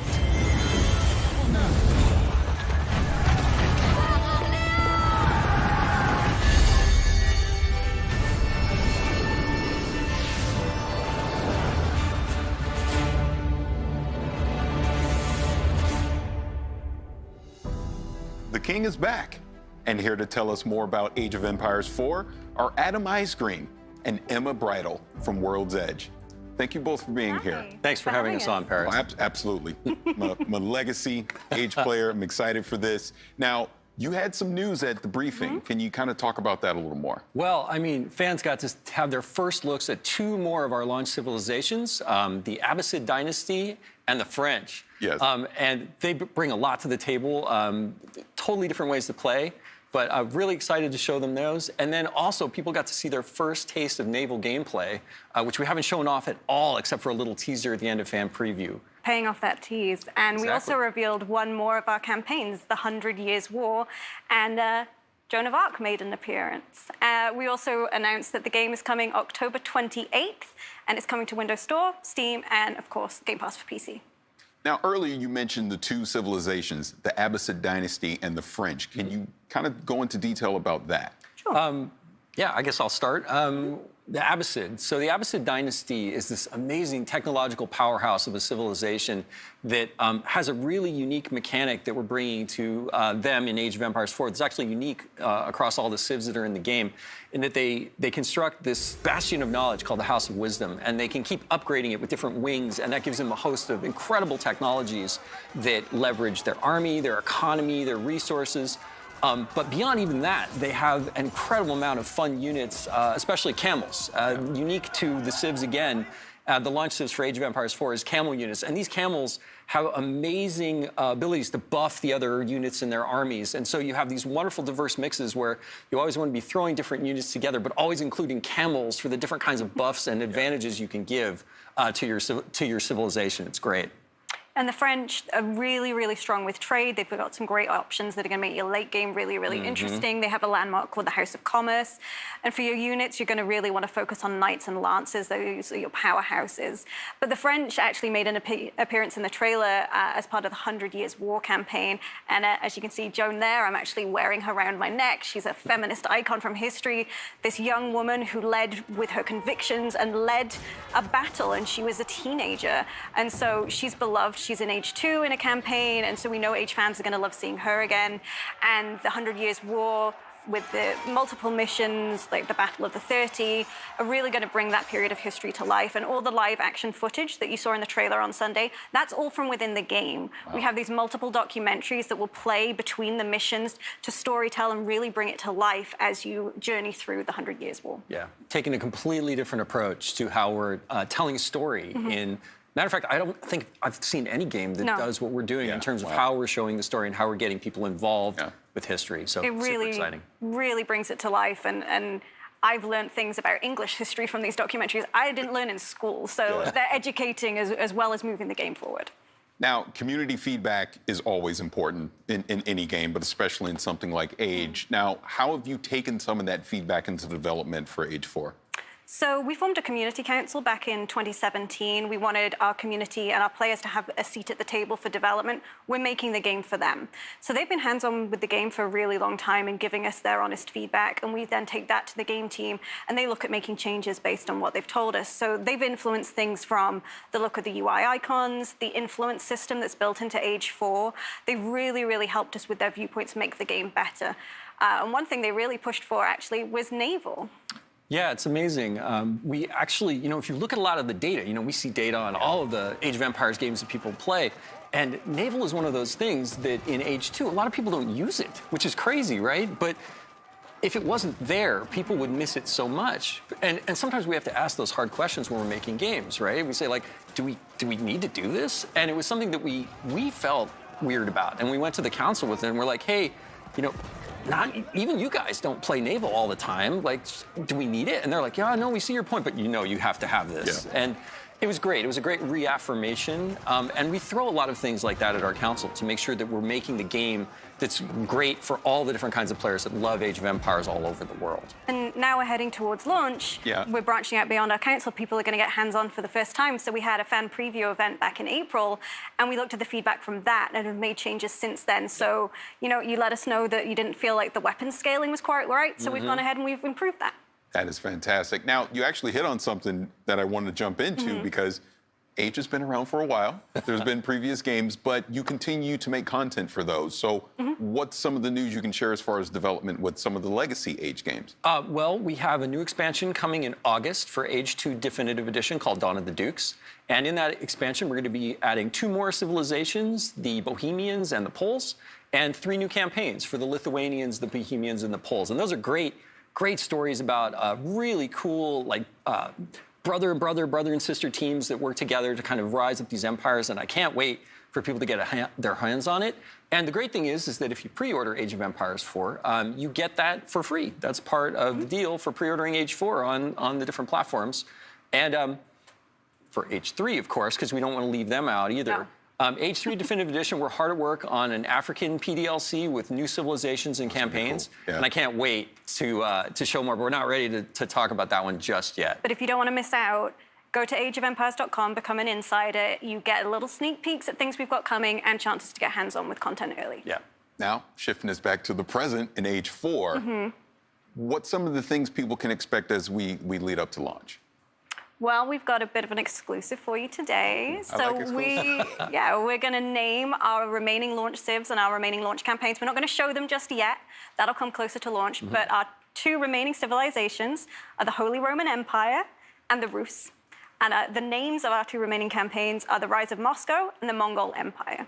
The king is back, and here to tell us more about Age of Empires 4 are Adam Icegreen and Emma Bridle from World's Edge. Thank you both for being here. Thanks for having us on, Parris. Oh, absolutely. my legacy Age player. I'm excited for this. Now, you had some news at the briefing. Can you kind of talk about that a little more? Well, I mean, fans got to have their first looks at two more of our launch civilizations, the Abbasid dynasty and the French. Yes. And they bring a lot to the table, totally different ways to play. But I'm really excited to show them those. And then also, people got to see their first taste of naval gameplay, which we haven't shown off at all, except for a little teaser at the end of fan preview. Paying off that tease. And we also revealed one more of our campaigns, the 100 Years' War, and Joan of Arc made an appearance. We also announced that the game is coming October 28th, and it's coming to Windows Store, Steam, and of course, Game Pass for PC. Now, earlier you mentioned the two civilizations, the Abbasid dynasty and the French. Can you kind of go into detail about that? Sure. Yeah, I guess I'll start. The Abbasid. So the Abbasid dynasty is this amazing technological powerhouse of a civilization that has a really unique mechanic that we're bringing to them in Age of Empires 4. It's actually unique across all the civs that are in the game, in that they construct this bastion of knowledge called the House of Wisdom, and they can keep upgrading it with different wings, and that gives them a host of incredible technologies that leverage their army, their economy, their resources. But beyond even that, they have an incredible amount of fun units, especially camels. Unique to the civs again, the launch civs for Age of Empires 4 is camel units. And these camels have amazing abilities to buff the other units in their armies. And so you have these wonderful diverse mixes where you always want to be throwing different units together, but always including camels for the different kinds of buffs and advantages you can give to your civilization. It's great. And the French are really, really strong with trade. They've got some great options that are going to make your late game really, really interesting. They have a landmark called the House of Commerce. And for your units, you're going to really want to focus on knights and lancers. Those are your powerhouses. But the French actually made an appearance in the trailer as part of the 100 Years' War campaign. And as you can see, Joan there, I'm actually wearing her around my neck. She's a feminist icon from history. This young woman who led with her convictions and led a battle, and she was a teenager. And so she's beloved. She's in Age 2 in a campaign, and so we know Age fans are going to love seeing her again. And the 100 Years' War, with the multiple missions, like the Battle of the 30, are really going to bring that period of history to life. And all the live action footage that you saw in the trailer on Sunday, that's all from within the game. Wow. We have these multiple documentaries that will play between the missions to storytell and really bring it to life as you journey through the 100 Years' War. Yeah, taking a completely different approach to how we're telling a story in... Matter of fact, I don't think I've seen any game that does what we're doing in terms of how we're showing the story and how we're getting people involved with history. So it really, super exciting. Really brings it to life. And I've learned things about English history from these documentaries I didn't learn in school. So they're educating as well as moving the game forward. Now, community feedback is always important in any game, but especially in something like Age. Now, how have you taken some of that feedback into development for Age 4? So we formed a community council back in 2017. We wanted our community and our players to have a seat at the table for development. We're making the game for them. So they've been hands-on with the game for a really long time and giving us their honest feedback. And we then take that to the game team and they look at making changes based on what they've told us. So they've influenced things from the look of the UI icons, the influence system that's built into Age 4. They've really, really helped us with their viewpoints make the game better. And one thing they really pushed for actually was naval. Yeah, it's amazing. We actually, if you look at a lot of the data, we see data on all of the Age of Empires games that people play. And naval is one of those things that in Age 2, a lot of people don't use it, which is crazy, right? But if it wasn't there, people would miss it so much. And sometimes we have to ask those hard questions when we're making games, right? We say, like, do we need to do this? And it was something that we felt weird about. And we went to the council with it and we're like, hey, not even you guys don't play naval all the time. Like, do we need it? And they're like, yeah, no, we see your point, but you have to have this. Yeah. And it was great. It was a great reaffirmation. And we throw a lot of things like that at our council to make sure that we're making the game that's great for all the different kinds of players that love Age of Empires all over the world. And now we're heading towards launch. Yeah. We're branching out beyond our council. People are going to get hands-on for the first time. So we had a fan preview event back in April, and we looked at the feedback from that and have made changes since then. So, you let us know that you didn't feel like the weapon scaling was quite right. So we've gone ahead and we've improved that. That is fantastic. Now, you actually hit on something that I wanted to jump into because Age has been around for a while. There's been previous games, but you continue to make content for those. So what's some of the news you can share as far as development with some of the legacy Age games? Well, we have a new expansion coming in August for Age 2 Definitive Edition called Dawn of the Dukes. And in that expansion, we're going to be adding 2 more civilizations, the Bohemians and the Poles, and 3 new campaigns for the Lithuanians, the Bohemians, and the Poles. And those are great stories about really cool, brother and sister teams that work together to kind of rise up these empires, and I can't wait for people to get their hands on it. And the great thing is that if you pre-order Age of Empires 4, you get that for free. That's part of the deal for pre-ordering Age 4 on the different platforms. And for Age 3, of course, because we don't want to leave them out either. Age 3 Definitive Edition, we're hard at work on an African PDLC with new civilizations and campaigns. Cool. Yeah. And I can't wait to show more, but we're not ready to talk about that one just yet. But if you don't want to miss out, go to ageofempires.com, become an insider. You get little sneak peeks at things we've got coming and chances to get hands-on with content early. Yeah. Now, shifting us back to the present in Age 4, what's some of the things people can expect as we lead up to launch? Well, we've got a bit of an exclusive for you today. So we're going to name our remaining launch civs and our remaining launch campaigns. We're not going to show them just yet. That'll come closer to launch. But our 2 remaining civilizations are the Holy Roman Empire and the Rus. And the names of our 2 remaining campaigns are the Rise of Moscow and the Mongol Empire.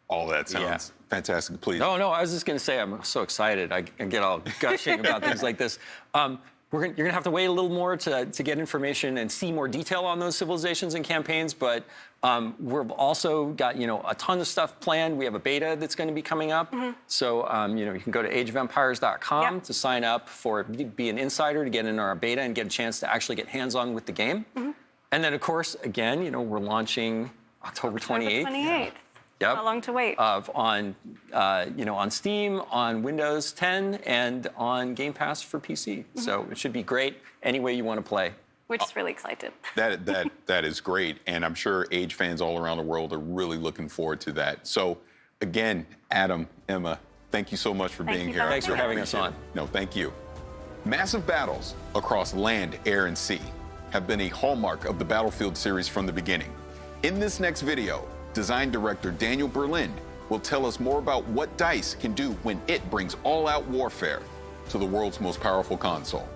All that sounds fantastic. Please. No, I was just going to say I'm so excited. I get all gushing about things like this. You're going to have to wait a little more to get information and see more detail on those civilizations and campaigns, but we've also got, a ton of stuff planned. We have a beta that's going to be coming up. So, you can go to ageofempires.com to sign up be an insider to get in our beta and get a chance to actually get hands-on with the game. And then, of course, again, we're launching October 28th. Yep. Not long to wait. On Steam, on Windows 10, and on Game Pass for PC. So it should be great any way you want to play. We're just really excited. That is great, and I'm sure Age fans all around the world are really looking forward to that. So, again, Adam, Emma, thank you so much for being here. Thanks for having us on. No, thank you. Massive battles across land, air, and sea have been a hallmark of the Battlefield series from the beginning. In this next video, design director Daniel Berlin will tell us more about what DICE can do when it brings all-out warfare to the world's most powerful console.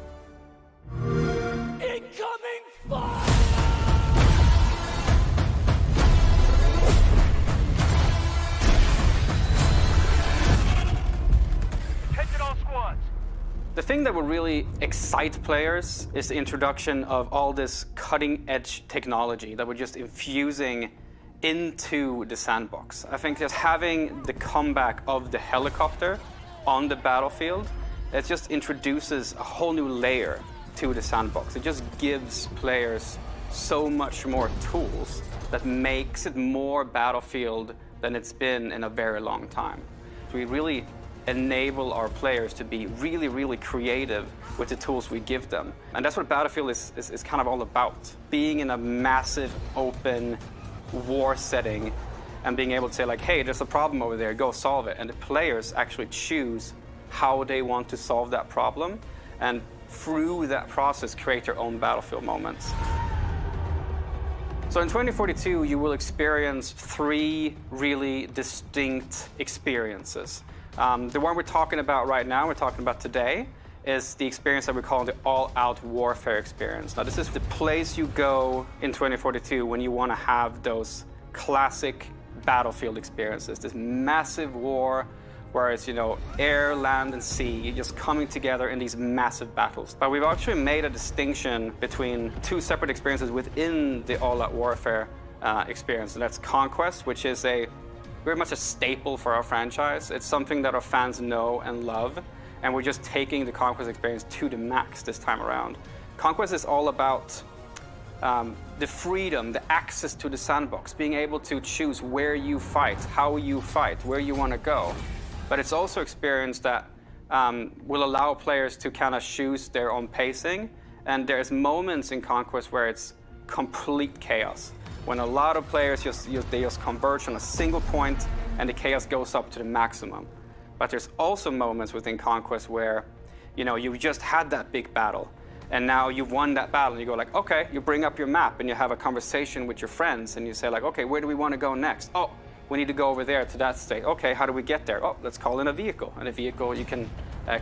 Incoming fire! Attention all squads. The thing that will really excite players is the introduction of all this cutting-edge technology that we're just infusing into the sandbox. I think just having the comeback of the helicopter on the battlefield, it just introduces a whole new layer to the sandbox. It just gives players so much more tools that makes it more Battlefield than it's been in a very long time. We really enable our players to be really, really creative with the tools we give them. And that's what Battlefield is kind of all about. Being in a massive, open, war setting and being able to say hey, there's a problem over there, go solve it. And the players actually choose how they want to solve that problem and through that process create their own Battlefield moments. So in 2042, you will experience 3 really distinct experiences. The one we're talking about right now, we're talking about today, is the experience that we call the all-out warfare experience. Now, this is the place you go in 2042 when you want to have those classic Battlefield experiences, this massive war where it's, air, land, and sea just coming together in these massive battles. But we've actually made a distinction between 2 separate experiences within the all-out warfare experience, and that's Conquest, which is a very much a staple for our franchise. It's something that our fans know and love, and we're just taking the Conquest experience to the max this time around. Conquest is all about the freedom, the access to the sandbox, being able to choose where you fight, how you fight, where you want to go. But it's also experience that will allow players to kind of choose their own pacing. And there's moments in Conquest where it's complete chaos. When a lot of players they just converge on a single point and the chaos goes up to the maximum. But there's also moments within Conquest where, you've just had that big battle. And now you've won that battle, and you go like, okay, you bring up your map and you have a conversation with your friends and you say like, okay, where do we want to go next? Oh, we need to go over there to that state. Okay, how do we get there? Oh, let's call in a vehicle. And a vehicle, you can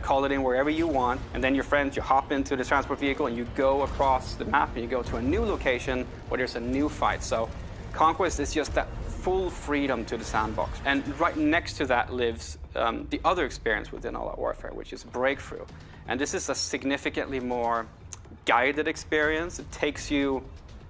call it in wherever you want. And then your friends, you hop into the transport vehicle and you go across the map and you go to a new location where there's a new fight. So Conquest is just that full freedom to the sandbox. And right next to that lives the other experience within All Out Warfare, which is Breakthrough. And this is a significantly more guided experience. It takes you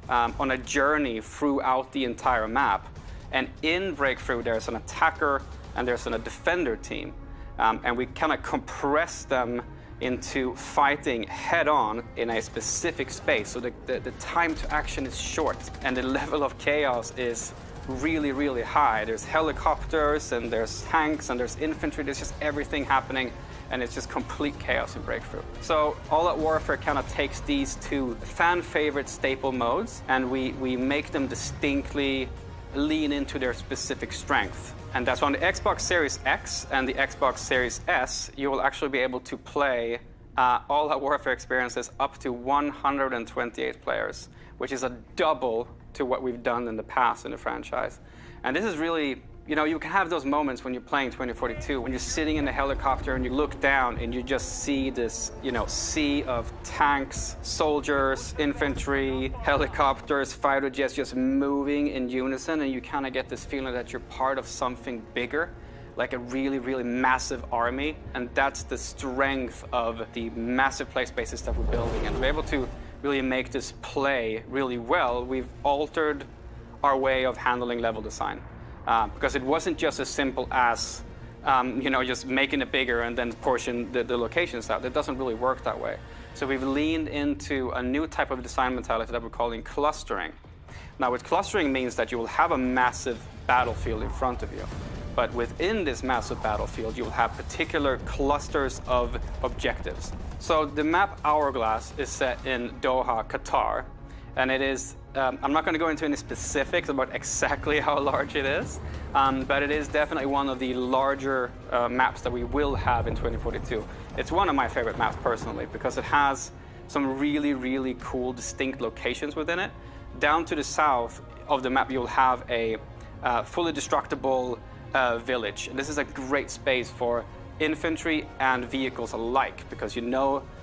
on a journey throughout the entire map. And in Breakthrough, there's an attacker and there's a defender team. And we kind of compress them into fighting head-on in a specific space. So the time to action is short and the level of chaos is really, really high. There's helicopters and there's tanks and there's infantry. There's just everything happening, and it's just complete chaos in Breakthrough. So All Out Warfare kind of takes these two fan-favorite staple modes and we make them distinctly lean into their specific strength. And that's on the Xbox Series X and the Xbox Series S, you will actually be able to play All Out Warfare experiences up to 128 players, which is a double to what we've done in the past in the franchise. And this is really, you can have those moments when you're playing 2042, when you're sitting in a helicopter and you look down and you just see this, sea of tanks, soldiers, infantry, helicopters, fighter jets just moving in unison, and you kind of get this feeling that you're part of something bigger, like a really, really massive army. And that's the strength of the massive play spaces that we're building. And we're able to really make this play really well. We've altered our way of handling level design. Because it wasn't just as simple as, just making it bigger and then portion the locations out. It doesn't really work that way. So we've leaned into a new type of design mentality that we're calling clustering. Now, what clustering means that you will have a massive battlefield in front of you. But within this massive battlefield, you will have particular clusters of objectives. So the map Hourglass is set in Doha, Qatar. And it is, I'm not going to go into any specifics about exactly how large it is, but it is definitely one of the larger maps that we will have in 2042. It's one of my favorite maps personally because it has some really, really cool, distinct locations within it. Down to the south of the map, you'll have a fully destructible village. And this is a great space for infantry and vehicles alike, because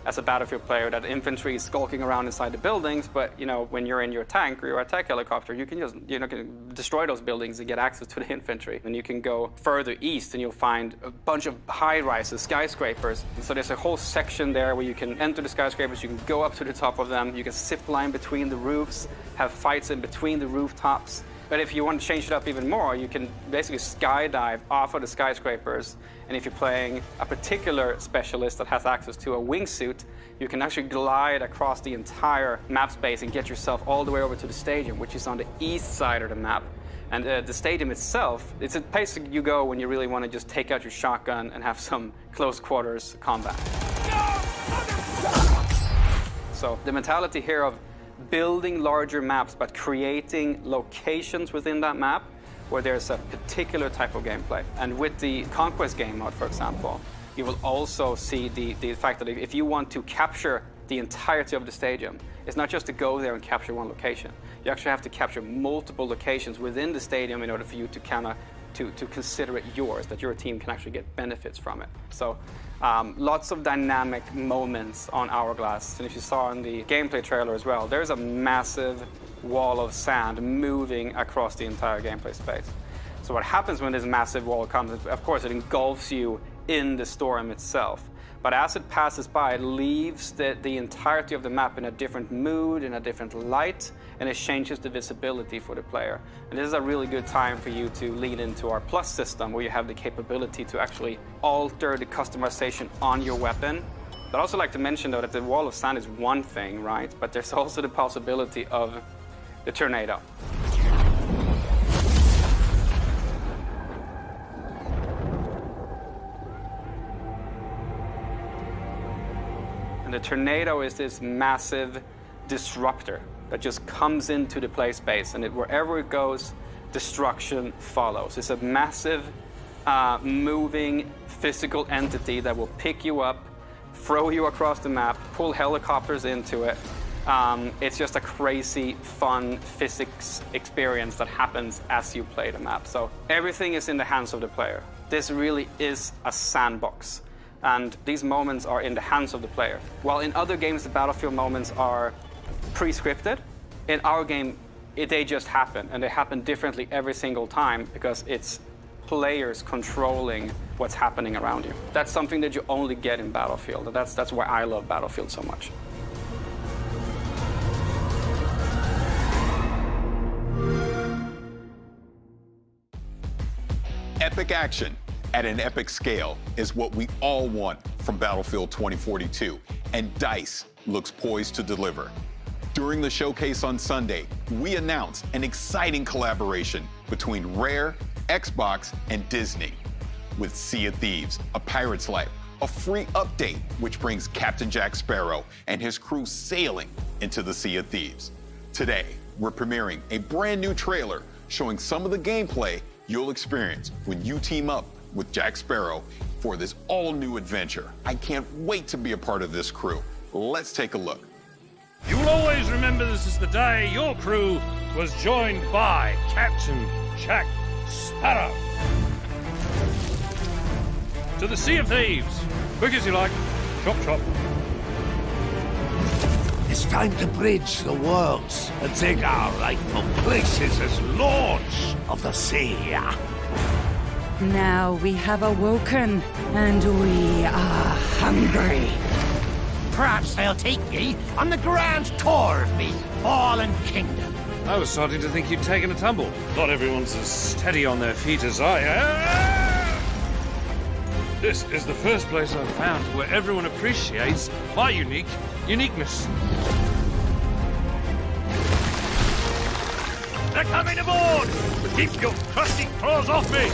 as a battlefield player that infantry is skulking around inside the buildings, but when you're in your tank or your attack helicopter, you can just can destroy those buildings and get access to the infantry. And you can go further east and you'll find a bunch of high-rises, skyscrapers. And so there's a whole section there where you can enter the skyscrapers, you can go up to the top of them, you can zip line between the roofs, have fights in between the rooftops. But if you want to change it up even more, you can basically skydive off of the skyscrapers. And if you're playing a particular specialist that has access to a wingsuit, you can actually glide across the entire map space and get yourself all the way over to the stadium, which is on the east side of the map. And the stadium itself, it's a place you go when you really want to just take out your shotgun and have some close quarters combat. So the mentality here of building larger maps, but creating locations within that map where there's a particular type of gameplay. And with the Conquest game mode, for example, you will also see the fact that if you want to capture the entirety of the stadium, it's not just to go there and capture one location. You actually have to capture multiple locations within the stadium in order for you to kind of to consider it yours, that your team can actually get benefits from it. So lots of dynamic moments on Hourglass. And if you saw in the gameplay trailer as well, there's a massive wall of sand moving across the entire gameplay space. So what happens when this massive wall comes, of course, it engulfs you in the storm itself. But as it passes by, it leaves the entirety of the map in a different mood, in a different light, and it changes the visibility for the player. And this is a really good time for you to lean into our Plus system, where you have the capability to actually alter the customization on your weapon. But I'd also like to mention, though, that the wall of sand is one thing, right? But there's also the possibility of the tornado. And the tornado is this massive disruptor that just comes into the play space, and wherever it goes, destruction follows. It's a massive, moving, physical entity that will pick you up, throw you across the map, pull helicopters into it. It's just a crazy, fun physics experience that happens as you play the map. So everything is in the hands of the player. This really is a sandbox. And these moments are in the hands of the player. While in other games, the battlefield moments are pre-scripted, in our game, they just happen. And they happen differently every single time because it's players controlling what's happening around you. That's something that you only get in Battlefield. And that's why I love Battlefield so much. Epic action at an epic scale is what we all want from Battlefield 2042, and DICE looks poised to deliver. During the showcase on Sunday, we announced an exciting collaboration between Rare, Xbox, and Disney. With Sea of Thieves, A Pirate's Life, a free update which brings Captain Jack Sparrow and his crew sailing into the Sea of Thieves. Today, we're premiering a brand new trailer showing some of the gameplay you'll experience when you team up with Jack Sparrow for this all-new adventure. I can't wait to be a part of this crew. Let's take a look. You will always remember this is the day your crew was joined by Captain Jack Sparrow. To the Sea of Thieves. Quick as you like. Chop, chop. It's time to bridge the worlds and take our rightful places as lords of the sea. Now we have awoken, and we are hungry. Perhaps they'll take me on the grand tour of me fallen kingdom. I was starting to think you'd taken a tumble. Not everyone's as steady on their feet as I am. This is the first place I've found where everyone appreciates my uniqueness. They're coming aboard! Keep your crusty claws off me!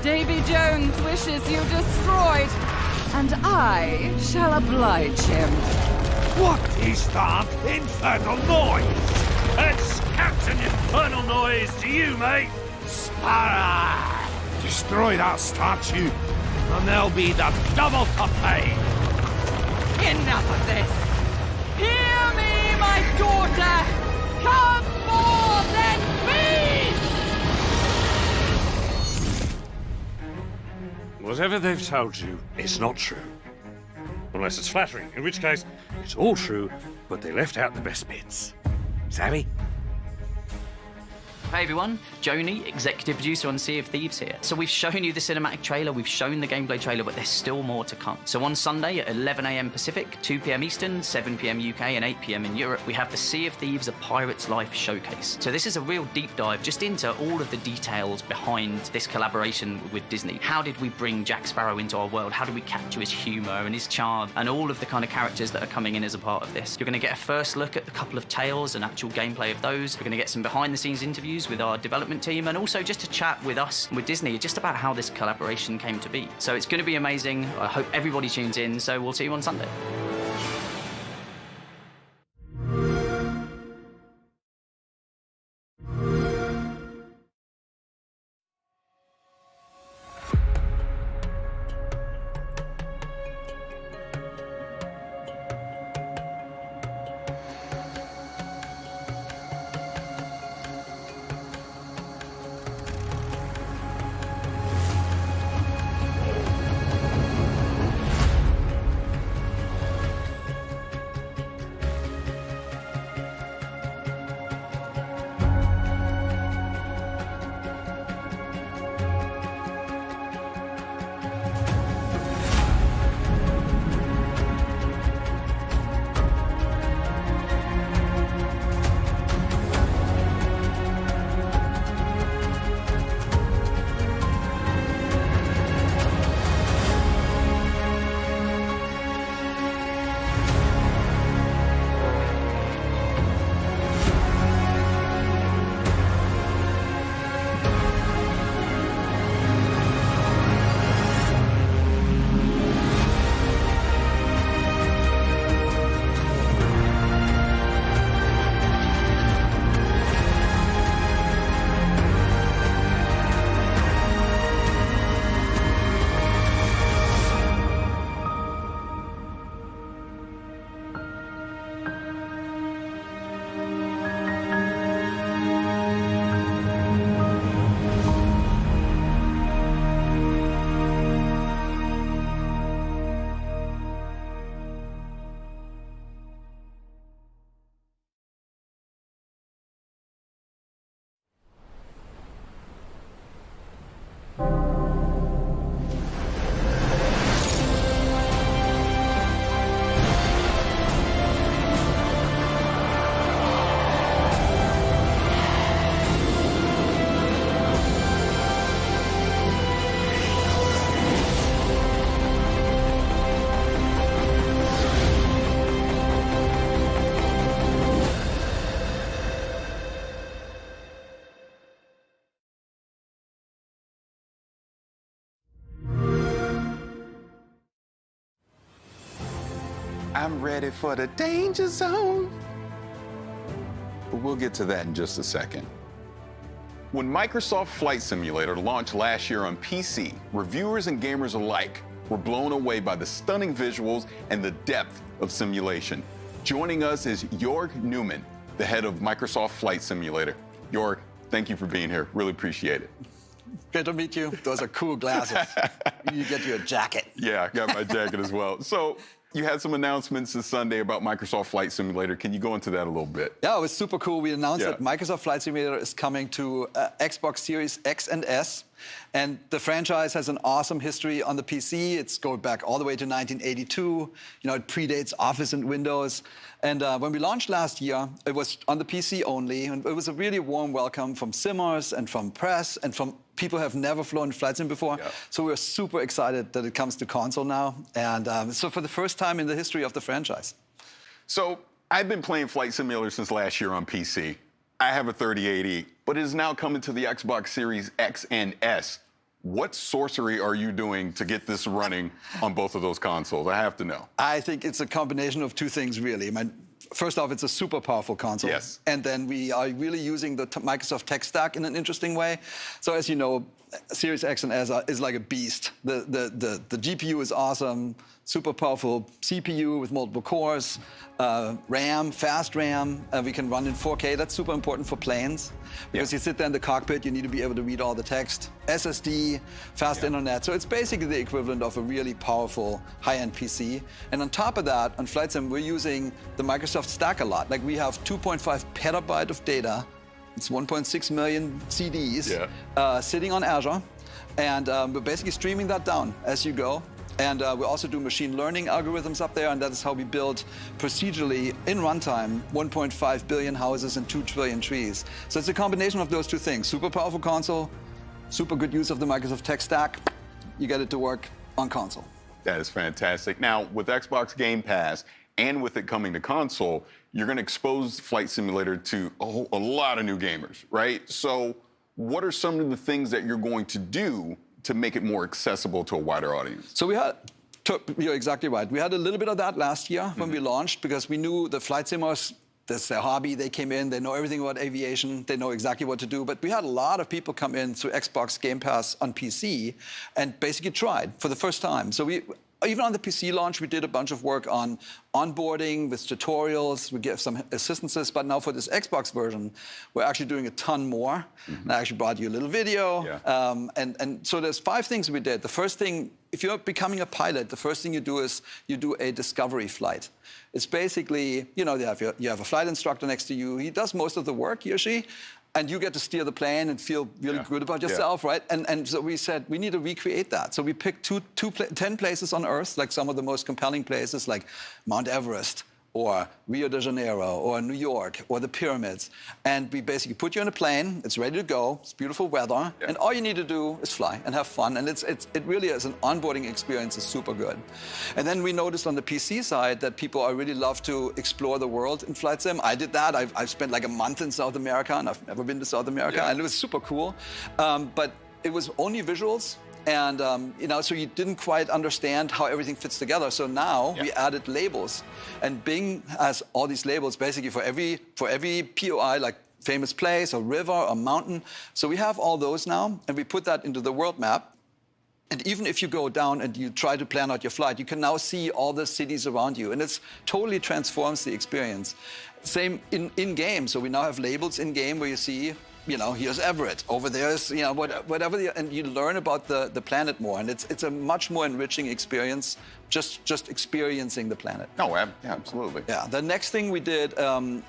Davy Jones wishes you destroyed, and I shall oblige him. What is that infernal noise? That's Captain Infernal Noise to you, mate! Sparrow! Destroy that statue, and there'll be the double to pay! Enough of this! Hear me, my daughter! Come more than me! Whatever they've told you, it's not true. Unless it's flattering, in which case, it's all true, but they left out the best bits. Savvy? Hey everyone, Joni, executive producer on Sea of Thieves here. So we've shown you the cinematic trailer, we've shown the gameplay trailer, but there's still more to come. So on Sunday at 11 AM Pacific, 2 PM Eastern, 7 PM UK and 8 PM in Europe, we have the Sea of Thieves A Pirate's Life showcase. So this is a real deep dive just into all of the details behind this collaboration with Disney. How did we bring Jack Sparrow into our world? How do we capture his humor and his charm and all of the kind of characters that are coming in as a part of this? You're going to get a first look at a couple of tales and actual gameplay of those. We're going to get some behind the scenes interviews with our development team and also just to chat with us, with Disney, just about how this collaboration came to be. So it's going to be amazing. I hope everybody tunes in, so we'll see you on Sunday. I'm ready for the danger zone. But we'll get to that in just a second. When Microsoft Flight Simulator launched last year on PC, reviewers and gamers alike were blown away by the stunning visuals and the depth of simulation. Joining us is Jörg Newman, the head of Microsoft Flight Simulator. Jörg, thank you for being here. Really appreciate it. Good to meet you. Those are cool glasses. You get you a jacket. Yeah, I got my jacket as well. So you had some announcements this Sunday about Microsoft Flight Simulator. Can you go into that a little bit? Yeah, it was super cool. We announced that Microsoft Flight Simulator is coming to Xbox Series X and S. And the franchise has an awesome history on the PC. It's going back all the way to 1982. You know, it predates Office and Windows. And when we launched last year, it was on the PC only. And it was a really warm welcome from simmers and from press and from people who have never flown flight sim before. Yeah. So we're super excited that it comes to console now. And so for the first time in the history of the franchise. So I've been playing Flight Simulator since last year on PC. I have a 3080, but it is now coming to the Xbox Series X and S. What sorcery are you doing to get this running on both of those consoles? I have to know. I think it's a combination of two things, really. I mean, first off, it's a super powerful console. Yes. And then we are really using the Microsoft tech stack in an interesting way. So as you know, Series X and S is like a beast. The GPU is awesome, super powerful CPU with multiple cores, RAM, fast RAM. We can run in 4K. That's super important for planes because you sit there in the cockpit, you need to be able to read all the text. SSD, fast internet. So it's basically the equivalent of a really powerful high-end PC. And on top of that, on Flight Sim, we're using the Microsoft stack a lot. Like we have 2.5 petabyte of data. It's 1.6 million CDs sitting on Azure. And we're basically streaming that down as you go. And we also do machine learning algorithms up there, and that is how we build procedurally, in runtime, 1.5 billion houses and 2 trillion trees. So it's a combination of those two things. Super powerful console, super good use of the Microsoft tech stack. You get it to work on console. That is fantastic. Now, with Xbox Game Pass, and with it coming to console, you're going to expose Flight Simulator to a lot of new gamers, right? So what are some of the things that you're going to do to make it more accessible to a wider audience? So you're exactly right. We had a little bit of that last year when we launched because we knew the flight simmers, that's their hobby. They came in, they know everything about aviation, they know exactly what to do. But we had a lot of people come in through Xbox Game Pass on PC and basically tried for the first time. So even on the PC launch, we did a bunch of work on onboarding with tutorials. We gave some assistances, but now for this Xbox version, we're actually doing a ton more. And I actually brought you a little video. And so there's 5 things we did. The first thing, if you're becoming a pilot, the first thing you do is you do a discovery flight. It's basically, you know, you have a flight instructor next to you. He does most of the work, he or she. And you get to steer the plane and feel really good about yourself, right? And so we said, we need to recreate that. So we picked 10 places on Earth, like some of the most compelling places, like Mount Everest, or Rio de Janeiro, or New York, or the pyramids. And we basically put you in a plane, it's ready to go, it's beautiful weather, and all you need to do is fly and have fun. And it really is an onboarding experience, is super good. And then we noticed on the PC side that people really love to explore the world in Flight Sim. I did that. I've spent like a month in South America, and I've never been to South America, and it was super cool. But it was only visuals. And, you know, so you didn't quite understand how everything fits together. So now we added labels. And Bing has all these labels basically for every POI, like famous place or river or mountain. So we have all those now, and we put that into the world map. And even if you go down and you try to plan out your flight, you can now see all the cities around you. And it totally transforms the experience. Same in-game. So we now have labels in-game where you see, you know, here's Everett, over there's, you know, whatever, and you learn about the planet more, and it's a much more enriching experience, just experiencing the planet. Oh, absolutely. Yeah, the next thing we did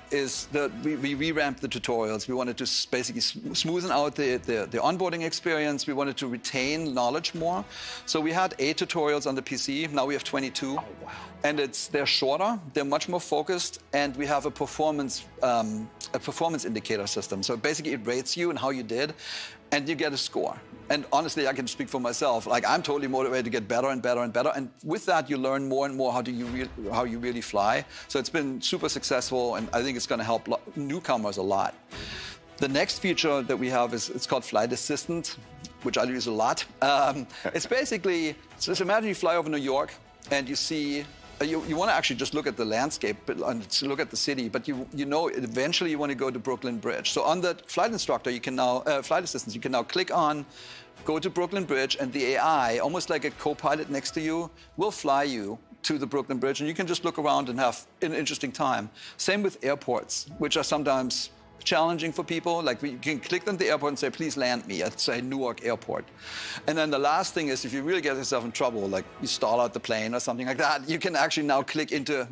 is we revamped the tutorials. We wanted to basically smoothen out the onboarding experience. We wanted to retain knowledge more. So we had 8 tutorials on the PC, now we have 22. Oh, wow. And they're shorter, they're much more focused, and we have a performance indicator system. So basically it rates you and how you did, and you get a score. And honestly, I can speak for myself. Like, I'm totally motivated to get better and better and better. And with that, you learn more and more how you really fly. So it's been super successful, and I think it's going to help newcomers a lot. The next feature that we have it's called Flight Assistant, which I use a lot. It's basically, so imagine you fly over New York and you see you want to actually just look at the landscape and look at the city, but you know eventually you want to go to Brooklyn Bridge. So on the flight instructor, you can now, flight assistants, you can now click on, go to Brooklyn Bridge, and the AI, almost like a co-pilot next to you, will fly you to the Brooklyn Bridge, and you can just look around and have an interesting time. Same with airports, which are sometimes challenging for people. Like you can click on the airport and say, please land me at, say, Newark Airport. And then the last thing is, if you really get yourself in trouble, like you stall out the plane or something like that, you can actually now click into,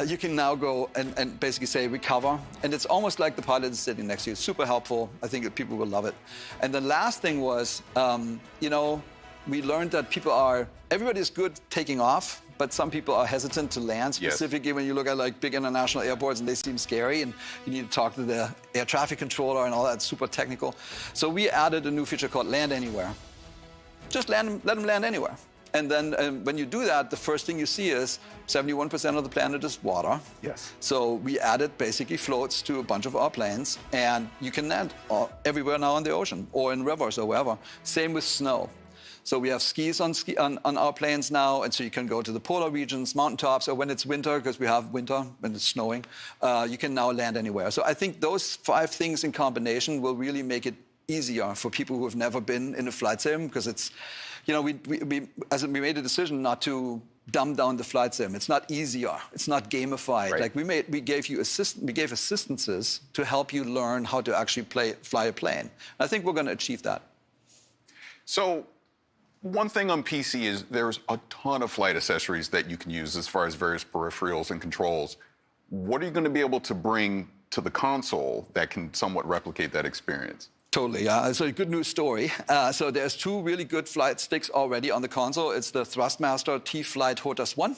you can now go and basically say recover. And it's almost like the pilot is sitting next to you. It's super helpful. I think that people will love it. And the last thing was, you know, we learned that everybody's good taking off, but some people are hesitant to land, specifically when you look at like big international airports and they seem scary and you need to talk to the air traffic controller and all that, super technical. So we added a new feature called Land Anywhere. Just let them land anywhere. And then when you do that, the first thing you see is 71% of the planet is water. Yes. So we added basically floats to a bunch of our planes, and you can land everywhere now in the ocean or in rivers or wherever. Same with snow. So we have skis on our planes now, and so you can go to the polar regions, mountaintops, or when it's winter, because we have winter, when it's snowing, you can now land anywhere. So I think those 5 things in combination will really make it easier for people who have never been in a flight sim, because it's, you know, we made a decision not to dumb down the flight sim. It's not easier. It's not gamified. Right. Like we gave assistances to help you learn how to actually fly a plane. And I think we're going to achieve that. So one thing on PC is there's a ton of flight accessories that you can use as far as various peripherals and controls. What are you going to be able to bring to the console that can somewhat replicate that experience? Totally, it's a good news story. So there's 2 really good flight sticks already on the console. It's the Thrustmaster T-Flight HOTAS 1,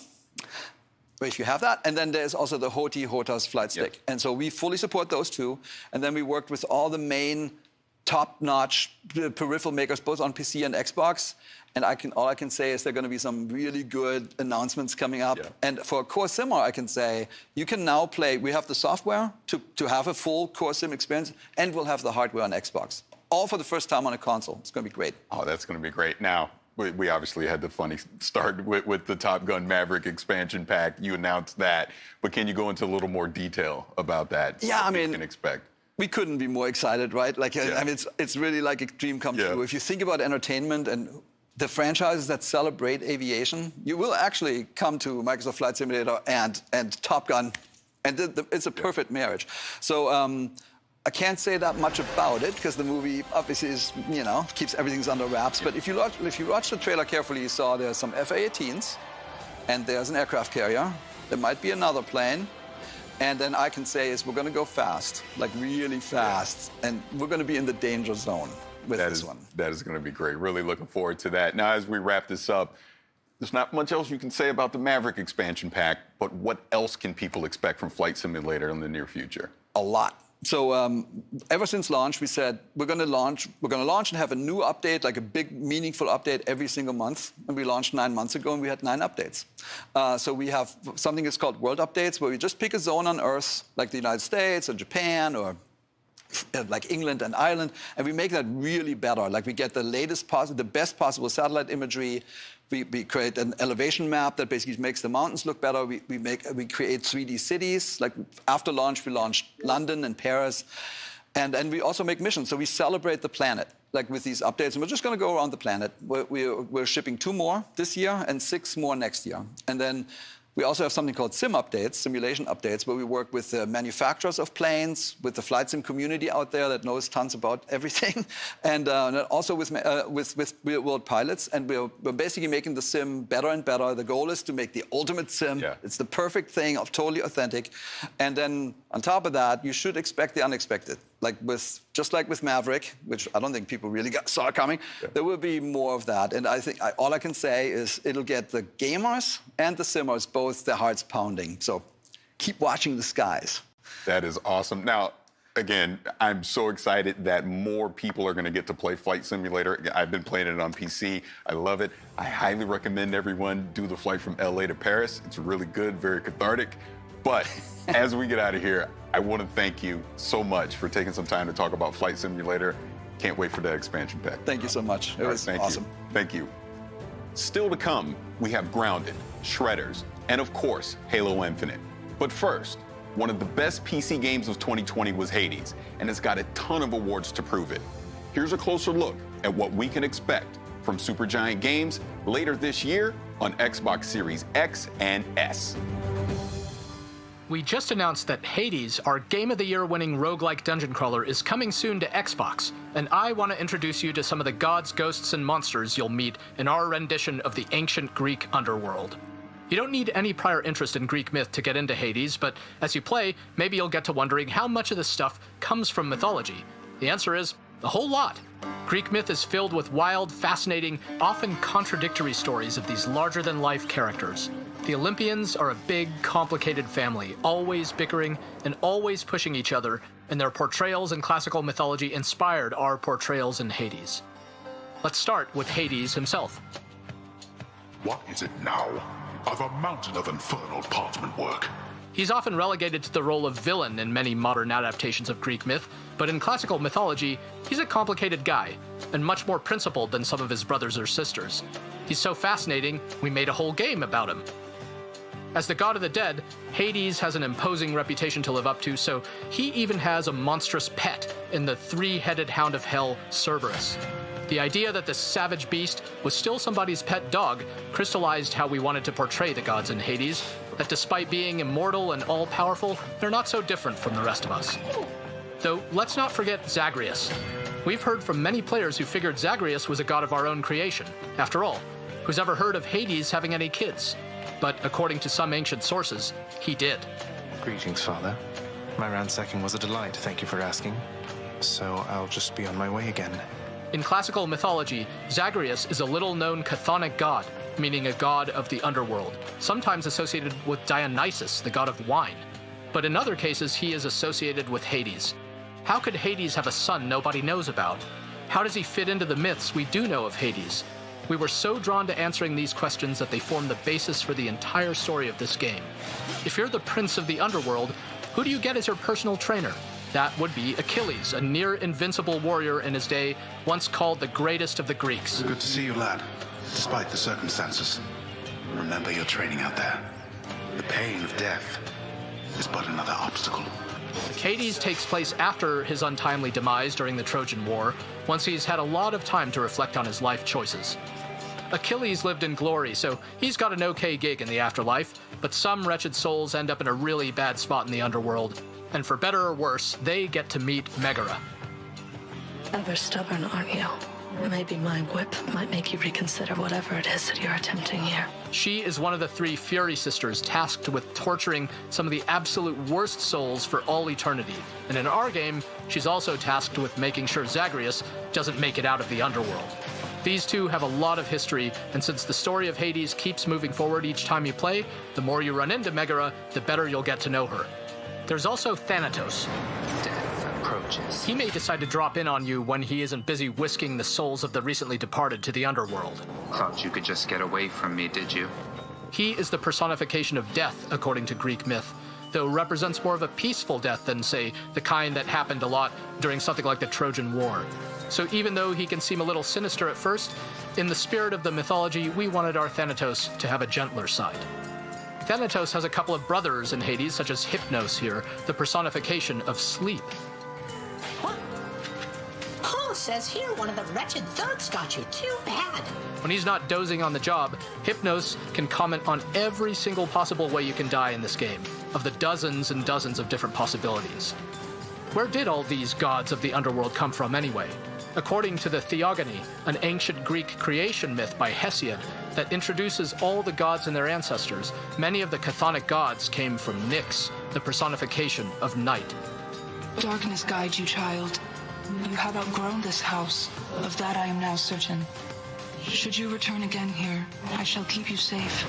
if you have that, and then there's also the HOTI HOTAS flight stick. Yep. And so we fully support those 2. And then we worked with all the main top-notch peripheral makers, both on PC and Xbox. And all I can say is there are going to be some really good announcements coming up. Yeah. And for Core Simmer, I can say you can now play. We have the software to have a full Core Sim experience, and we'll have the hardware on Xbox. All for the first time on a console. It's going to be great. Oh, that's going to be great. Now, we obviously had the funny start with the Top Gun Maverick expansion pack. You announced that. But can you go into a little more detail about that? Yeah, I mean, you can expect. We couldn't be more excited, right? Like, yeah. I mean, it's really like a dream come true. If you think about entertainment and the franchises that celebrate aviation, you will actually come to Microsoft Flight Simulator and Top Gun, and it's a perfect marriage. So I can't say that much about it because the movie obviously is, you know, keeps everything under wraps. But if you watch the trailer carefully, you saw there's some F/A-18s, and there's an aircraft carrier. There might be another plane. And then I can say is we're going to go fast, like really fast, and we're going to be in the danger zone with this one. That is going to be great. Really looking forward to that. Now, as we wrap this up, there's not much else you can say about the Maverick expansion pack, but what else can people expect from Flight Simulator in the near future? A lot. So ever since launch, we said we're going to launch and have a new update, like a big, meaningful update every single month. And we launched 9 months ago, and we had 9 updates. So we have something that's called World Updates, where we just pick a zone on Earth, like the United States or Japan or like England and Ireland, and we make that really better. Like we get the the best possible satellite imagery. We create an elevation map that basically makes the mountains look better. We create 3D cities. Like after launch, we launched London and Paris, and we also make missions. So we celebrate the planet, like with these updates. And we're just going to go around the planet. We're shipping 2 more this year and 6 more next year. And then we also have something called sim updates, simulation updates, where we work with the manufacturers of planes, with the flight sim community out there that knows tons about everything, and also with real-world pilots. And we're basically making the sim better and better. The goal is to make the ultimate sim. Yeah. It's the perfect thing, totally authentic. And then on top of that, you should expect the unexpected. Just like with Maverick, which I don't think people really saw coming, there will be more of that. And I think all I can say is it'll get the gamers and the simmers both their hearts pounding. So keep watching the skies. That is awesome. Now, again, I'm so excited that more people are going to get to play Flight Simulator. I've been playing it on PC. I love it. I highly recommend everyone do the flight from LA to Paris. It's really good, very cathartic. But as we get out of here, I want to thank you so much for taking some time to talk about Flight Simulator. Can't wait for that expansion pack. Thank you so much. It was awesome. Thank you. Still to come, we have Grounded, Shredders, and of course, Halo Infinite. But first, one of the best PC games of 2020 was Hades, and it's got a ton of awards to prove it. Here's a closer look at what we can expect from Supergiant Games later this year on Xbox Series X and S. We just announced that Hades, our Game of the Year winning roguelike dungeon crawler, is coming soon to Xbox, and I want to introduce you to some of the gods, ghosts, and monsters you'll meet in our rendition of the ancient Greek underworld. You don't need any prior interest in Greek myth to get into Hades, but as you play, maybe you'll get to wondering how much of this stuff comes from mythology. The answer is a whole lot. Greek myth is filled with wild, fascinating, often contradictory stories of these larger-than-life characters. The Olympians are a big, complicated family, always bickering and always pushing each other, and their portrayals in classical mythology inspired our portrayals in Hades. Let's start with Hades himself. What is it now? I've a mountain of infernal parchment work. He's often relegated to the role of villain in many modern adaptations of Greek myth, but in classical mythology, he's a complicated guy, and much more principled than some of his brothers or sisters. He's so fascinating, we made a whole game about him. As the god of the dead, Hades has an imposing reputation to live up to, so he even has a monstrous pet in the three-headed hound of hell, Cerberus. The idea that this savage beast was still somebody's pet dog crystallized how we wanted to portray the gods in Hades, that despite being immortal and all-powerful, they're not so different from the rest of us. Though, let's not forget Zagreus. We've heard from many players who figured Zagreus was a god of our own creation. After all, who's ever heard of Hades having any kids? But according to some ancient sources, he did. Greetings, Father. My ransacking was a delight, thank you for asking. So I'll just be on my way again. In classical mythology, Zagreus is a little-known chthonic god, meaning a god of the underworld, sometimes associated with Dionysus, the god of wine. But in other cases, he is associated with Hades. How could Hades have a son nobody knows about? How does he fit into the myths we do know of Hades? We were so drawn to answering these questions that they form the basis for the entire story of this game. If you're the prince of the underworld, who do you get as your personal trainer? That would be Achilles, a near-invincible warrior in his day, once called the greatest of the Greeks. Good to see you, lad, despite the circumstances. Remember your training out there. The pain of death is but another obstacle. Hades takes place after his untimely demise during the Trojan War, once he's had a lot of time to reflect on his life choices. Achilles lived in glory, so he's got an okay gig in the afterlife, but some wretched souls end up in a really bad spot in the underworld. And for better or worse, they get to meet Megara. Ever stubborn, aren't you? Maybe my whip might make you reconsider whatever it is that you're attempting here. She is one of the three Fury sisters tasked with torturing some of the absolute worst souls for all eternity. And in our game, she's also tasked with making sure Zagreus doesn't make it out of the underworld. These two have a lot of history, and since the story of Hades keeps moving forward each time you play, the more you run into Megara, the better you'll get to know her. There's also Thanatos. Death approaches. He may decide to drop in on you when he isn't busy whisking the souls of the recently departed to the underworld. Thought you could just get away from me, did you? He is the personification of death, according to Greek myth, though represents more of a peaceful death than, say, the kind that happened a lot during something like the Trojan War. So even though he can seem a little sinister at first, in the spirit of the mythology, we wanted our Thanatos to have a gentler side. Thanatos has a couple of brothers in Hades, such as Hypnos here, the personification of sleep. What? Paul says here one of the wretched thugs got you. Too bad. When he's not dozing on the job, Hypnos can comment on every single possible way you can die in this game, of the dozens and dozens of different possibilities. Where did all these gods of the underworld come from anyway? According to the Theogony, an ancient Greek creation myth by Hesiod that introduces all the gods and their ancestors, many of the chthonic gods came from Nyx, the personification of night. Darkness guide you, child. You have outgrown this house. Of that I am now certain. Should you return again here, I shall keep you safe.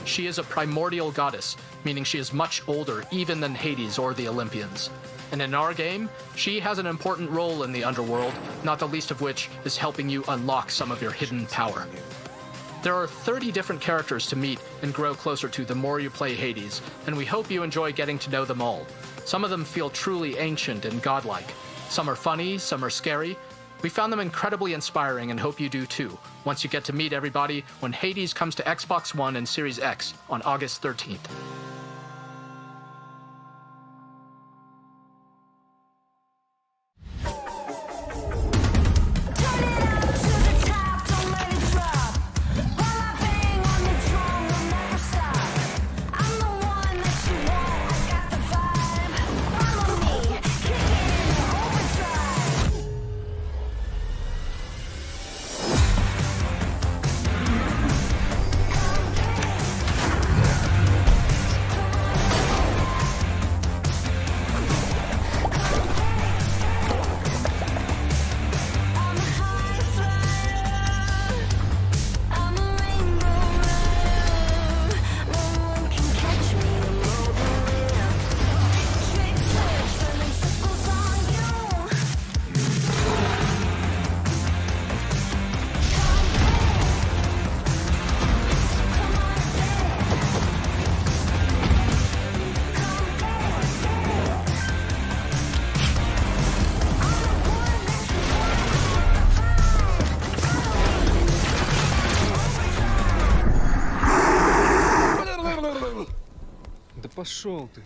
She is a primordial goddess, meaning she is much older even than Hades or the Olympians. And in our game, she has an important role in the underworld, not the least of which is helping you unlock some of your hidden power. There are 30 different characters to meet and grow closer to the more you play Hades, and we hope you enjoy getting to know them all. Some of them feel truly ancient and godlike. Some are funny, some are scary, We found them incredibly inspiring and hope you do too, once you get to meet everybody when Hades comes to Xbox One and Series X on August 13th. Пошел ты.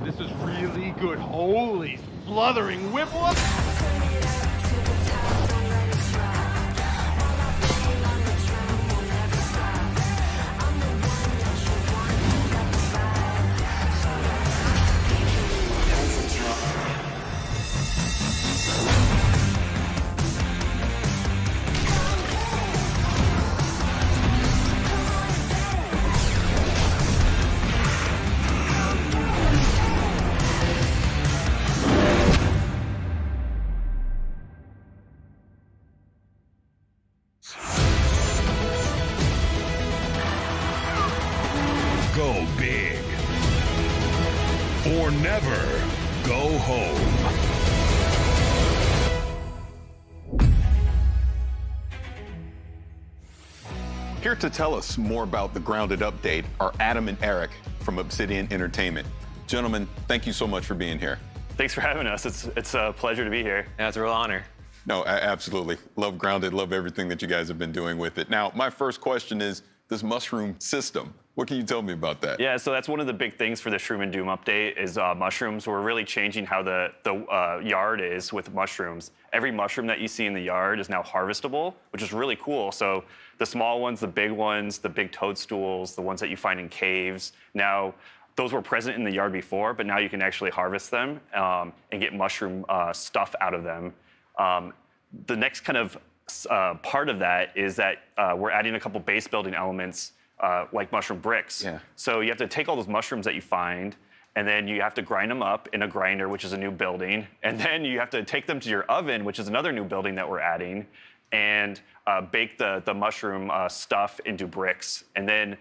This is really good. Holy sluthering whipple. Go big. Or never go home. Here to tell us more about the Grounded update are Adam and Eric from Obsidian Entertainment. Gentlemen, thank you so much for being here. Thanks for having us. It's a pleasure to be here. Yeah, it's a real honor. No, absolutely. Love Grounded, love everything that you guys have been doing with it. Now, my first question is this mushroom system. What can you tell me about that? Yeah, so that's one of the big things for the Shroom and Doom update is mushrooms. We're really changing how the yard is with mushrooms. Every mushroom that you see in the yard is now harvestable, which is really cool. So the small ones, the big toadstools, the ones that you find in caves, now those were present in the yard before, but now you can actually harvest them and get mushroom stuff out of them. The next kind of part of that is that we're adding a couple base building elements like mushroom bricks. Yeah. So you have to take all those mushrooms that you find, and then you have to grind them up in a grinder, which is a new building. And then you have to take them to your oven, which is another new building that we're adding, and bake the mushroom stuff into bricks. And then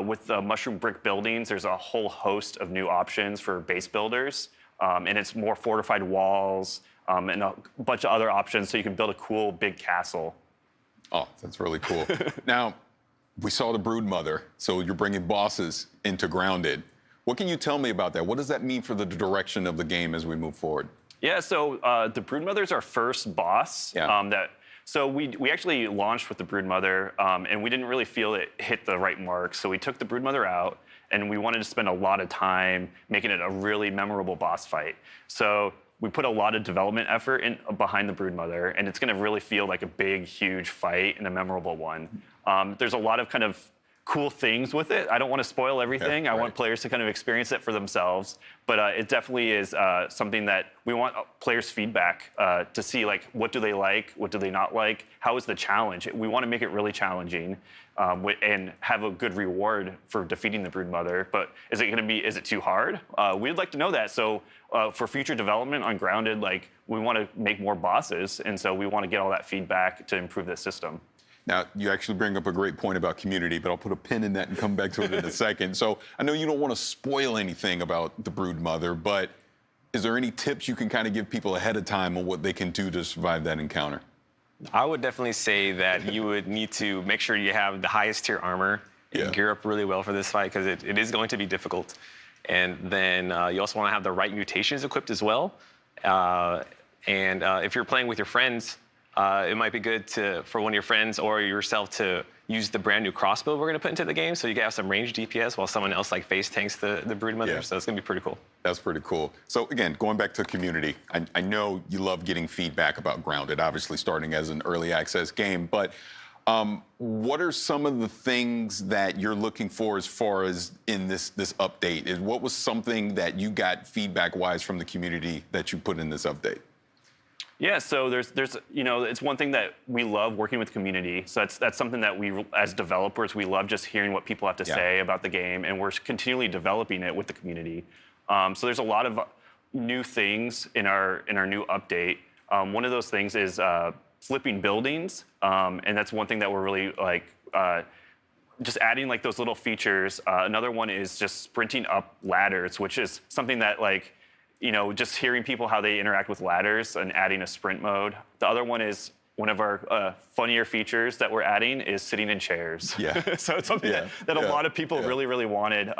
with the mushroom brick buildings, there's a whole host of new options for base builders. And it's more fortified walls and a bunch of other options so you can build a cool big castle. Oh, that's really cool. Now, we saw the Broodmother, so you're bringing bosses into Grounded. What can you tell me about that? What does that mean for the direction of the game as we move forward? Yeah, so the Broodmother is our first boss. Yeah. So we actually launched with the Broodmother, and we didn't really feel it hit the right mark. So we took the Broodmother out, and we wanted to spend a lot of time making it a really memorable boss fight. So we put a lot of development effort behind the Broodmother, and it's going to really feel like a big, huge fight and a memorable one. There's a lot of kind of cool things with it. I don't want to spoil everything. I want players to kind of experience it for themselves. But it definitely is something that we want players' feedback to see, like, what do they like, what do they not like, how is the challenge? We want to make it really challenging and have a good reward for defeating the Broodmother. But is it too hard? We'd like to know that. So for future development on Grounded, like, we want to make more bosses, and so we want to get all that feedback to improve the system. Now, you actually bring up a great point about community, but I'll put a pin in that and come back to it in a second. So I know you don't want to spoil anything about the Broodmother, but is there any tips you can kind of give people ahead of time on what they can do to survive that encounter? I would definitely say that you would need to make sure you have the highest tier armor and gear up really well for this fight, because it is going to be difficult. And then you also want to have the right mutations equipped as well. If you're playing with your friends, it might be good for one of your friends or yourself to use the brand new crossbow we're going to put into the game, so you can have some ranged DPS while someone else like face tanks the Broodmother. So it's going to be pretty cool. That's pretty cool. So again, going back to community, I know you love getting feedback about Grounded, obviously starting as an early access game, but what are some of the things that you're looking for as far as in this update? What was something that you got feedback-wise from the community that you put in this update? Yeah, so there's it's one thing that we love working with community. So that's something that we, as developers, we love just hearing what people have to say about the game, and we're continually developing it with the community. So there's a lot of new things in our new update. One of those things is flipping buildings, and that's one thing that we're really like just adding like those little features. Another one is just sprinting up ladders, which is something that like, just hearing people how they interact with ladders and adding a sprint mode. The other one is one of our funnier features that we're adding is sitting in chairs. Yeah. So it's something that a lot of people really, really wanted.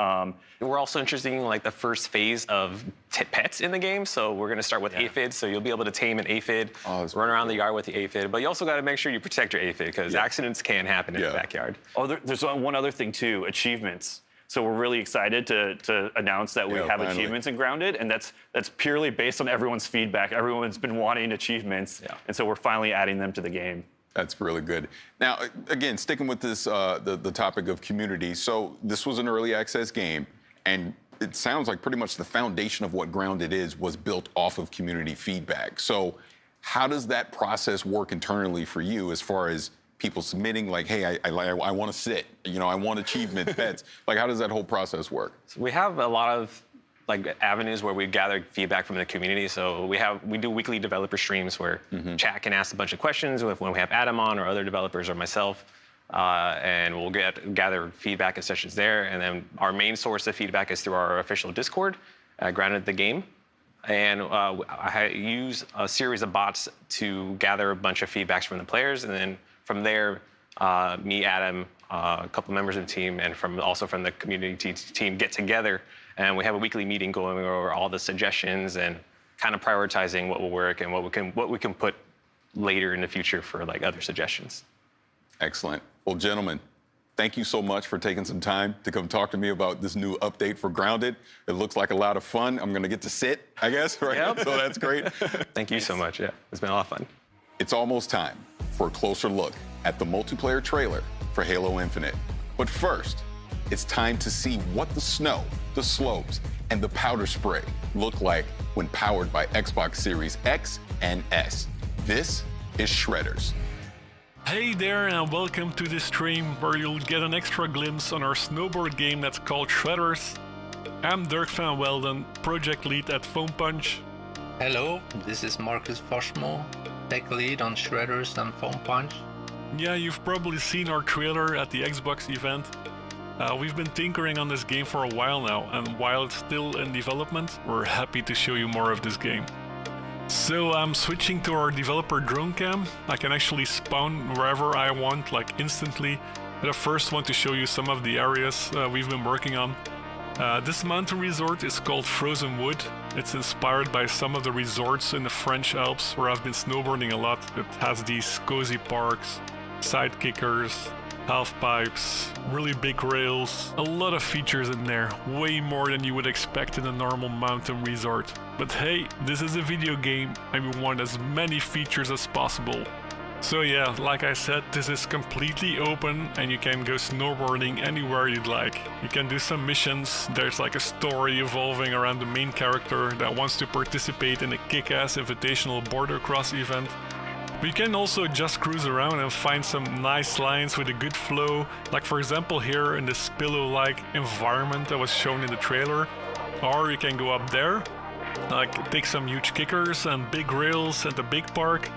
We're also interested in like the first phase of pets in the game. So we're going to start with aphids. So you'll be able to tame an aphid, run around the yard with the aphid. But you also got to make sure you protect your aphid, because accidents can happen in the backyard. Oh, there's one other thing too, achievements. So we're really excited to announce that we have achievements in Grounded, and that's purely based on everyone's feedback. Everyone's been wanting achievements, and so we're finally adding them to the game. That's really good. Now, again, sticking with this, the topic of community. So this was an early access game, and it sounds like pretty much the foundation of what Grounded is was built off of community feedback. So how does that process work internally for you as far as people submitting like, hey, I want to sit, I want achievements, pets. Like, how does that whole process work? So we have a lot of like avenues where we gather feedback from the community. So we do weekly developer streams where chat can ask a bunch of questions when we have Adam on or other developers or myself, and we'll gather feedback in sessions there. And then our main source of feedback is through our official Discord, Grounded the Game. And I use a series of bots to gather a bunch of feedbacks from the players, and then from there, me, Adam, a couple members of the team, and also from the community team get together, and we have a weekly meeting going over all the suggestions and kind of prioritizing what will work and what we can put later in the future for like other suggestions. Excellent. Well, gentlemen, thank you so much for taking some time to come talk to me about this new update for Grounded. It looks like a lot of fun. I'm going to get to sit, I guess, right? Yep. So that's great. Thank you so much. Yeah, it's been a lot of fun. It's almost time for a closer look at the multiplayer trailer for Halo Infinite. But first, it's time to see what the snow, the slopes, and the powder spray look like when powered by Xbox Series X and S. This is Shredders. Hey there, and welcome to this stream where you'll get an extra glimpse on our snowboard game that's called Shredders. I'm Dirk van Welden, project lead at Foam Punch. Hello, this is Marcus Foshmo, tech lead on Shredders and Foam Punch. Yeah, you've probably seen our trailer at the Xbox event. We've been tinkering on this game for a while now, and while it's still in development, we're happy to show you more of this game. So I'm switching to our developer drone cam. I can actually spawn wherever I want, like instantly. But I first want to show you some of the areas we've been working on. This mountain resort is called Frozen Wood. It's inspired by some of the resorts in the French Alps where I've been snowboarding a lot. It has these cozy parks, side kickers, half pipes, really big rails, a lot of features in there, way more than you would expect in a normal mountain resort. But hey, this is a video game and we want as many features as possible. So yeah, like I said, this is completely open and you can go snowboarding anywhere you'd like. You can do some missions, there's like a story evolving around the main character that wants to participate in a kick-ass invitational border cross event. But you can also just cruise around and find some nice lines with a good flow, like for example here in this pillow-like environment that was shown in the trailer. Or you can go up there, like take some huge kickers and big rails at the big park.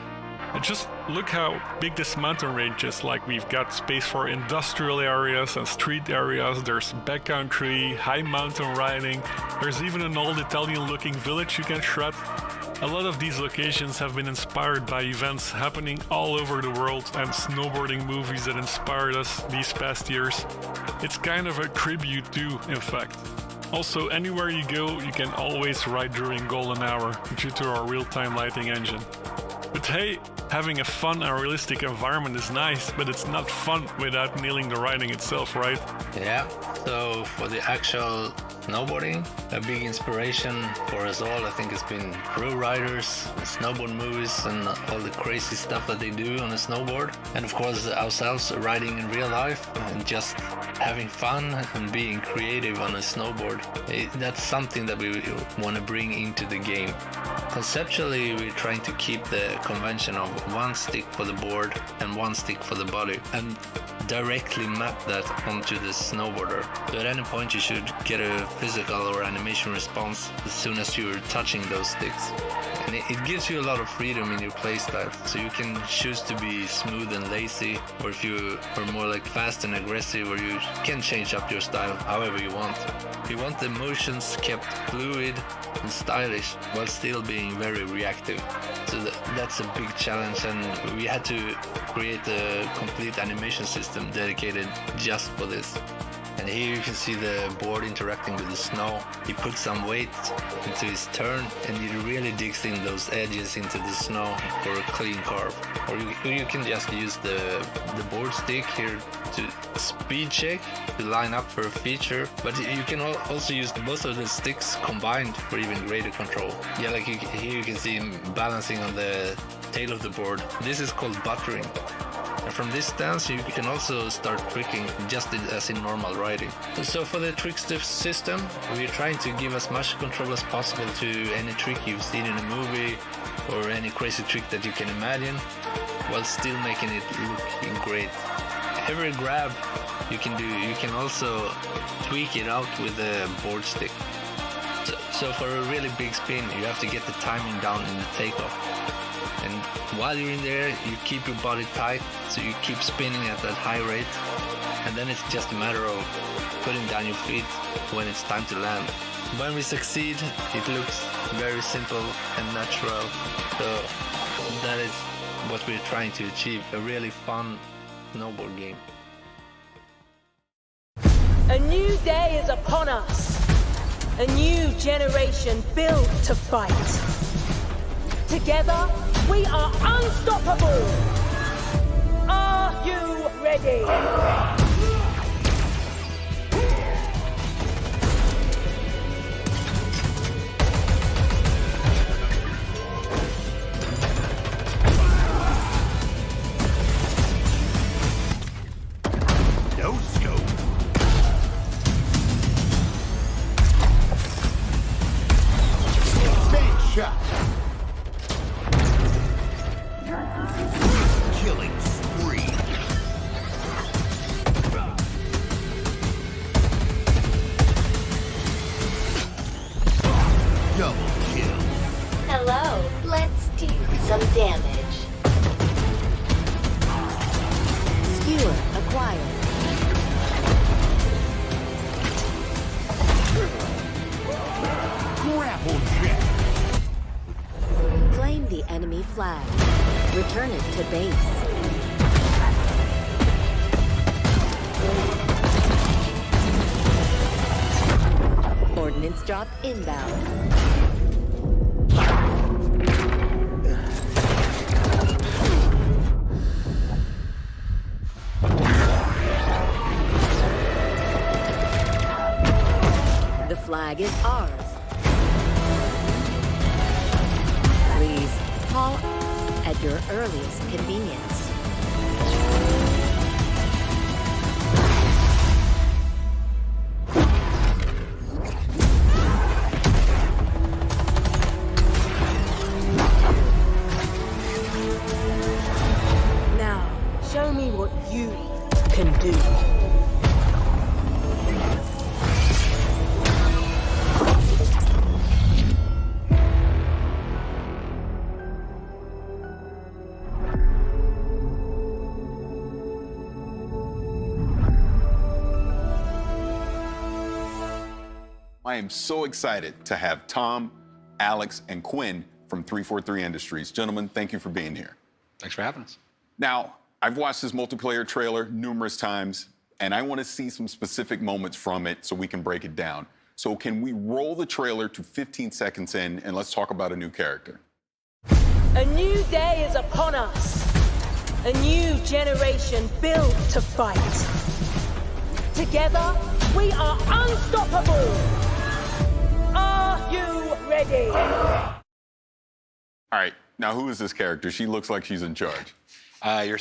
And just look how big this mountain range is. Like we've got space for industrial areas and street areas. There's backcountry, high mountain riding. There's even an old Italian looking village you can shred. A lot of these locations have been inspired by events happening all over the world and snowboarding movies that inspired us these past years. It's kind of a tribute to, in fact. Also, anywhere you go, you can always ride during golden hour due to our real-time lighting engine. But hey, having a fun and realistic environment is nice, but it's not fun without nailing the riding itself, right? Yeah, so for the actual snowboarding, a big inspiration for us all, I think, has been pro riders, snowboard movies, and all the crazy stuff that they do on a snowboard. And of course, ourselves riding in real life and just having fun and being creative on a snowboard. That's something that we want to bring into the game. Conceptually, we're trying to keep the convention of one stick for the board and one stick for the body, and directly map that onto the snowboarder. So at any point you should get a physical or animation response as soon as you're touching those sticks. And it gives you a lot of freedom in your playstyle, so you can choose to be smooth and lazy, or if you are more like fast and aggressive, or you can change up your style however you want. You want the motions kept fluid and stylish while still being very reactive. So that's a big challenge, and we had to create a complete animation system dedicated just for this. And here you can see the board interacting with the snow. He puts some weight into his turn and he really digs in those edges into the snow for a clean carve. Or you can just use the board stick here to speed check, to line up for a feature. But you can also use both of the sticks combined for even greater control. Yeah, like here you can see him balancing on the tail of the board. This is called buttering. And from this stance you can also start tricking just as in normal riding. So for the trickster system, we're trying to give as much control as possible to any trick you've seen in a movie or any crazy trick that you can imagine, while still making it look great. Every grab you can do, you can also tweak it out with the board stick. So for a really big spin, you have to get the timing down in the takeoff. And while you're in there, you keep your body tight, so you keep spinning at that high rate. And then it's just a matter of putting down your feet when it's time to land. When we succeed, it looks very simple and natural. So that is what we're trying to achieve, a really fun snowboard game. A new day is upon us. A new generation built to fight. Together, we are unstoppable! Are you ready? No scope. Big shot. Killing spree. Double kill. Hello, let's do some damage. Skewer acquired. Grapple jack. Claim the enemy flag. Return it to base. Ordnance drop inbound. The flag is ours. Please call at your earliest convenience. Now, show me what you can do. I am so excited to have Tom, Alex, and Quinn from 343 Industries. Gentlemen, thank you for being here. Thanks for having us. Now, I've watched this multiplayer trailer numerous times, and I want to see some specific moments from it so we can break it down. So can we roll the trailer to 15 seconds in, and let's talk about a new character. A new day is upon us. A new generation built to fight. Together, we are unstoppable. Are you ready? All right, now who is this character? She looks like she's in charge.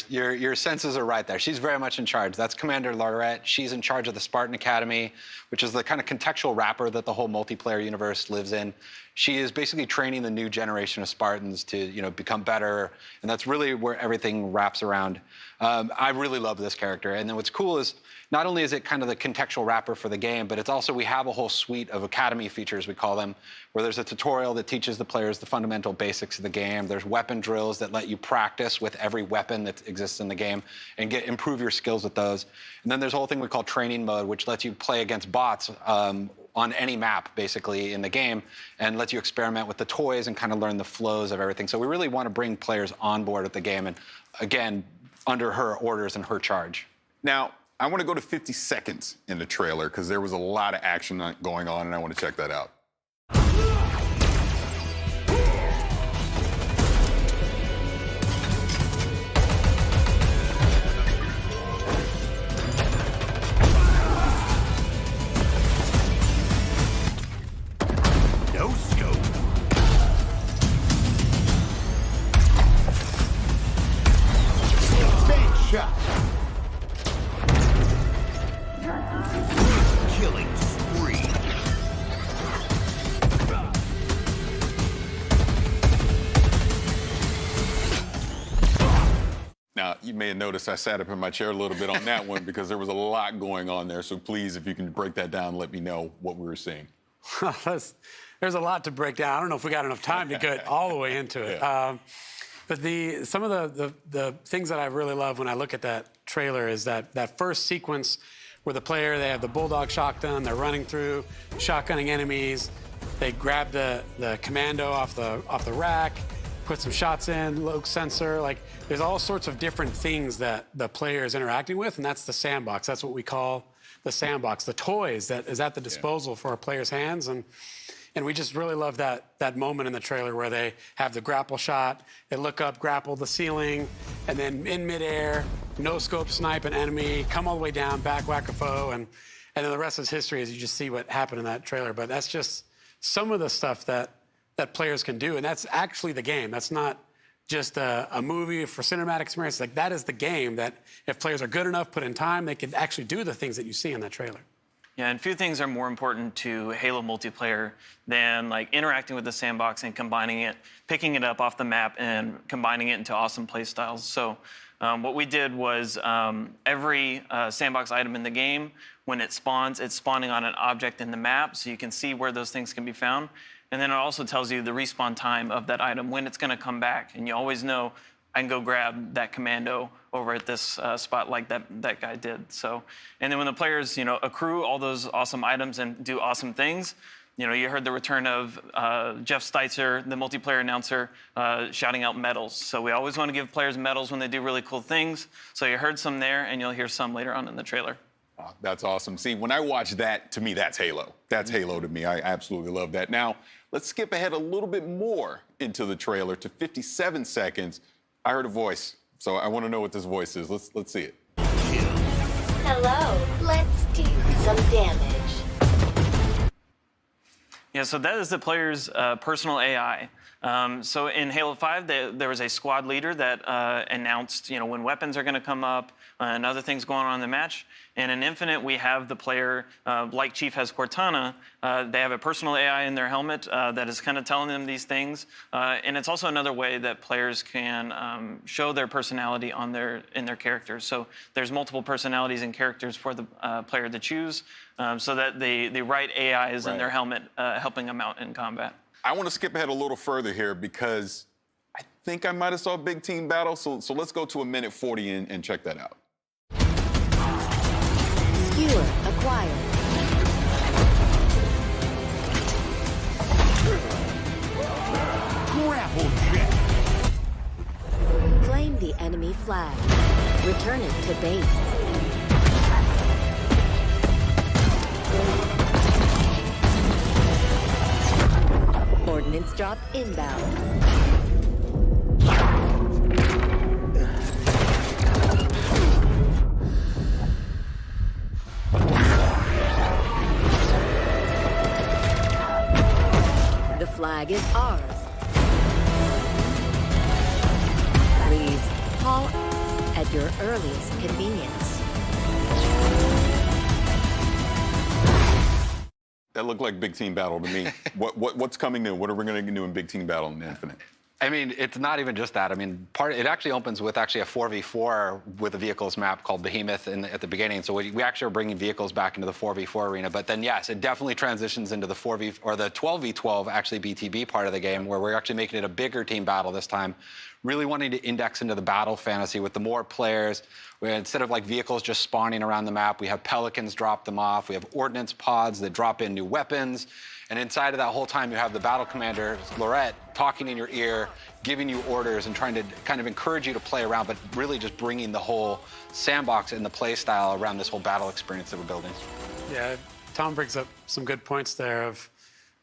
Your senses are right there. She's very much in charge. That's Commander Lorette. She's in charge of the Spartan Academy, which is the kind of contextual wrapper that the whole multiplayer universe lives in. She is basically training the new generation of Spartans to, become better, and that's really where everything wraps around. I really love this character, and then what's cool is not only is it kind of the contextual wrapper for the game, but it's also we have a whole suite of academy features, we call them, where there's a tutorial that teaches the players the fundamental basics of the game. There's weapon drills that let you practice with every weapon that exists in the game and improve your skills with those. And then there's a whole thing we call training mode, which lets you play against bots on any map, basically, in the game, and lets you experiment with the toys and kind of learn the flows of everything. So we really want to bring players on board with the game, and again, under her orders and her charge. Now, I want to go to 50 seconds in the trailer because there was a lot of action going on, and I want to check that out. No scope. Insane shot. Killing spree. Now, you may have noticed I sat up in my chair a little bit on that one because there was a lot going on there. So please, if you can break that down, let me know what we were seeing. There's a lot to break down. I don't know if we got enough time to get all the way into it. Yeah. But some of the things that I really love when I look at that trailer is that first sequence where the player, they have the bulldog shotgun, they're running through, shotgunning enemies, they grab the commando off the rack, put some shots in, low sensor, like there's all sorts of different things that the player is interacting with, and that's the sandbox. That's what we call the sandbox, the toys that is at the disposal for our players' hands. And we just really love that moment in the trailer where they have the grapple shot, they look up, grapple the ceiling, and then in midair, no scope snipe an enemy, come all the way down, back whack a foe, and then the rest is history as you just see what happened in that trailer. But that's just some of the stuff that players can do, and that's actually the game. That's not just a movie for cinematic experience. Like, that is the game that if players are good enough, put in time, they can actually do the things that you see in that trailer. Yeah, and few things are more important to Halo multiplayer than like interacting with the sandbox and combining it, picking it up off the map and combining it into awesome play styles. So what we did was every sandbox item in the game, when it spawns, it's spawning on an object in the map, so you can see where those things can be found. And then it also tells you the respawn time of that item, when it's going to come back. And you always know, I can go grab that commando over at this spot like that guy did. So, and then when the players, accrue all those awesome items and do awesome things, you heard the return of Jeff Steitzer, the multiplayer announcer, shouting out medals. So we always want to give players medals when they do really cool things. So you heard some there, and you'll hear some later on in the trailer. Oh, that's awesome. See, when I watch that, to me, that's Halo. That's Halo to me. I absolutely love that. Now, let's skip ahead a little bit more into the trailer to 57 seconds. I heard a voice, so I want to know what this voice is. Let's see it. Hello, let's do some damage. Yeah, so that is the player's personal AI. So in Halo 5, there was a squad leader that announced, when weapons are going to come up and other things going on in the match. And in Infinite, we have the player, like Chief has Cortana, they have a personal AI in their helmet that is kind of telling them these things. And it's also another way that players can show their personality in their characters. So there's multiple personalities and characters for the player to choose, so that the right AI is in their helmet, helping them out in combat. I want to skip ahead a little further here because I think I might have saw a big team battle. So let's go to a minute 40 and check that out. Skewer acquired. Grapple jet. Claim the enemy flag. Return it to base. Ordnance drop inbound. The flag is ours. Please call at your earliest convenience. That looked like big team battle to me. What's coming new? What are we going to do in big team battle in Infinite? I mean, it's not even just that. I mean, it actually opens with actually a 4v4 with a vehicles map called Behemoth at the beginning. So we actually are bringing vehicles back into the 4v4 arena. But then, yes, it definitely transitions into the 12v12 actually BTB part of the game, where we're actually making it a bigger team battle this time, really wanting to index into the battle fantasy with the more players. Instead of like vehicles just spawning around the map, we have pelicans drop them off. We have ordnance pods that drop in new weapons. And inside of that whole time, you have the battle commander, Lorette, talking in your ear, giving you orders and trying to kind of encourage you to play around, but really just bringing the whole sandbox and the play style around this whole battle experience that we're building. Yeah, Tom brings up some good points there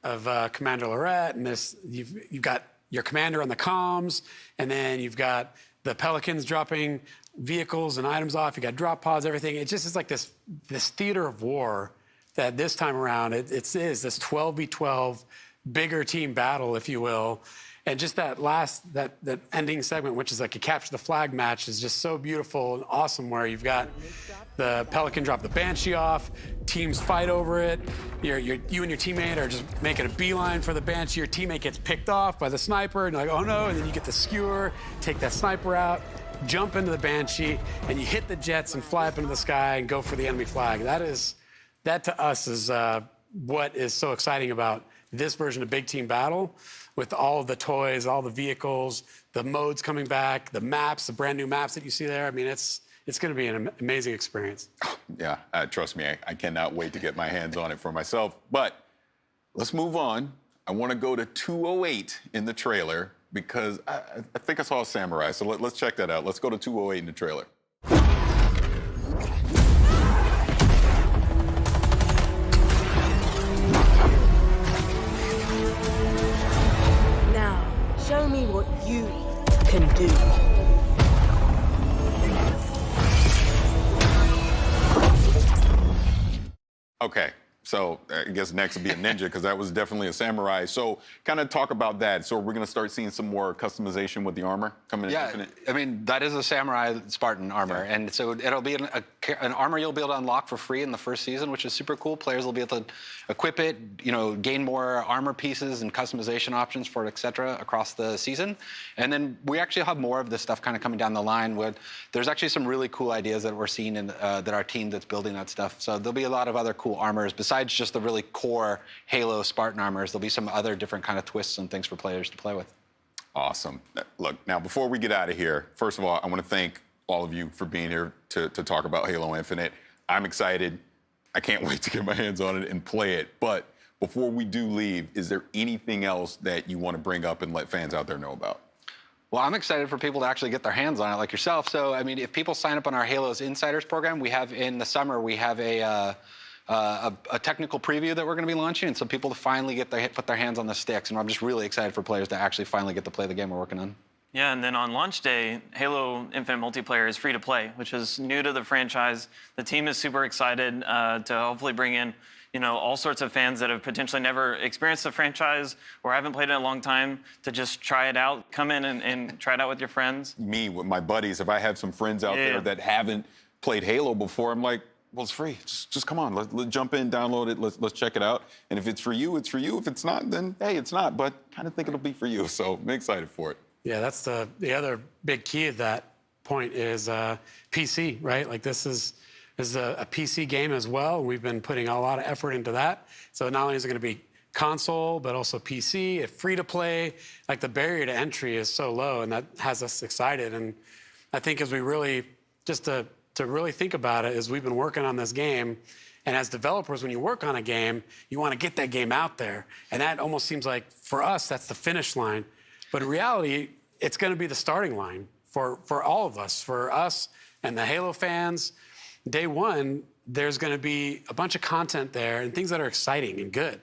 of Commander Lorette, and you've got your commander on the comms, and then you've got the pelicans dropping vehicles and items off. You got drop pods, everything. It just is like this theater of war that this time around it is this 12v12 bigger team battle, if you will. And just that ending segment, which is like a capture the flag match, is just so beautiful and awesome, where you've got the Pelican drop the Banshee off, teams fight over it. You and your teammate are just making a beeline for the Banshee. Your teammate gets picked off by the sniper, and you're like, oh no, and then you get the skewer, take that sniper out, jump into the Banshee, and you hit the jets and fly up into the sky and go for the enemy flag. That to us is what is so exciting about this version of Big Team Battle, with all of the toys, all the vehicles, the modes coming back, the maps, the brand new maps that you see there. I mean, it's going to be an amazing experience. Yeah, trust me, I cannot wait to get my hands on it for myself. But let's move on. I want to go to 208 in the trailer because I think I saw a samurai. So let's check that out. Let's go to 208 in the trailer. Show me what you can do. Okay, so I guess next would be a ninja, because that was definitely a samurai. So kind of talk about that. So we're going to start seeing some more customization with the armor coming in Infinite? I mean, that is a samurai Spartan armor. Yeah. And so it'll be an armor you'll be able to unlock for free in the first season, which is super cool. Players will be able to equip it, gain more armor pieces and customization options for it, et cetera, across the season. And then we actually have more of this stuff kind of coming down the line. There's actually some really cool ideas that we're seeing in that our team that's building that stuff. So there'll be a lot of other cool armors besides just the really core Halo Spartan armors. There'll be some other different kind of twists and things for players to play with. Awesome. Look, now before we get out of here, first of all, I want to thank all of you for being here to talk about Halo Infinite. I'm excited. I can't wait to get my hands on it and play it. But before we do leave, is there anything else that you want to bring up and let fans out there know about? Well, I'm excited for people to actually get their hands on it like yourself. So, I mean, if people sign up on our Halo's Insiders program, we have in the summer, we have a technical preview that we're going to be launching, and so people to finally put their hands on the sticks. And I'm just really excited for players to actually finally get to play the game we're working on. Yeah, and then on launch day, Halo Infinite Multiplayer is free to play, which is new to the franchise. The team is super excited to hopefully bring in, all sorts of fans that have potentially never experienced the franchise or haven't played it in a long time to just try it out, come in and try it out with your friends. Me, with my buddies, if I have some friends out there that haven't played Halo before, I'm like, well, it's free. Just come on, let's jump in, download it, let's check it out. And if it's for you, it's for you. If it's not, then hey, it's not. But kind of think it'll be for you. So I'm excited for it. Yeah, that's the other big key of that point is PC, right? Like this is a PC game as well. We've been putting a lot of effort into that. So not only is it going to be console, but also PC, it's free to play. Like the barrier to entry is so low, and that has us excited. And I think as we really, just to really think about it, is we've been working on this game. And as developers, when you work on a game, you want to get that game out there. And that almost seems like, for us, that's the finish line. But in reality, it's going to be the starting line for all of us, for us and the Halo fans. Day one, there's going to be a bunch of content there and things that are exciting and good.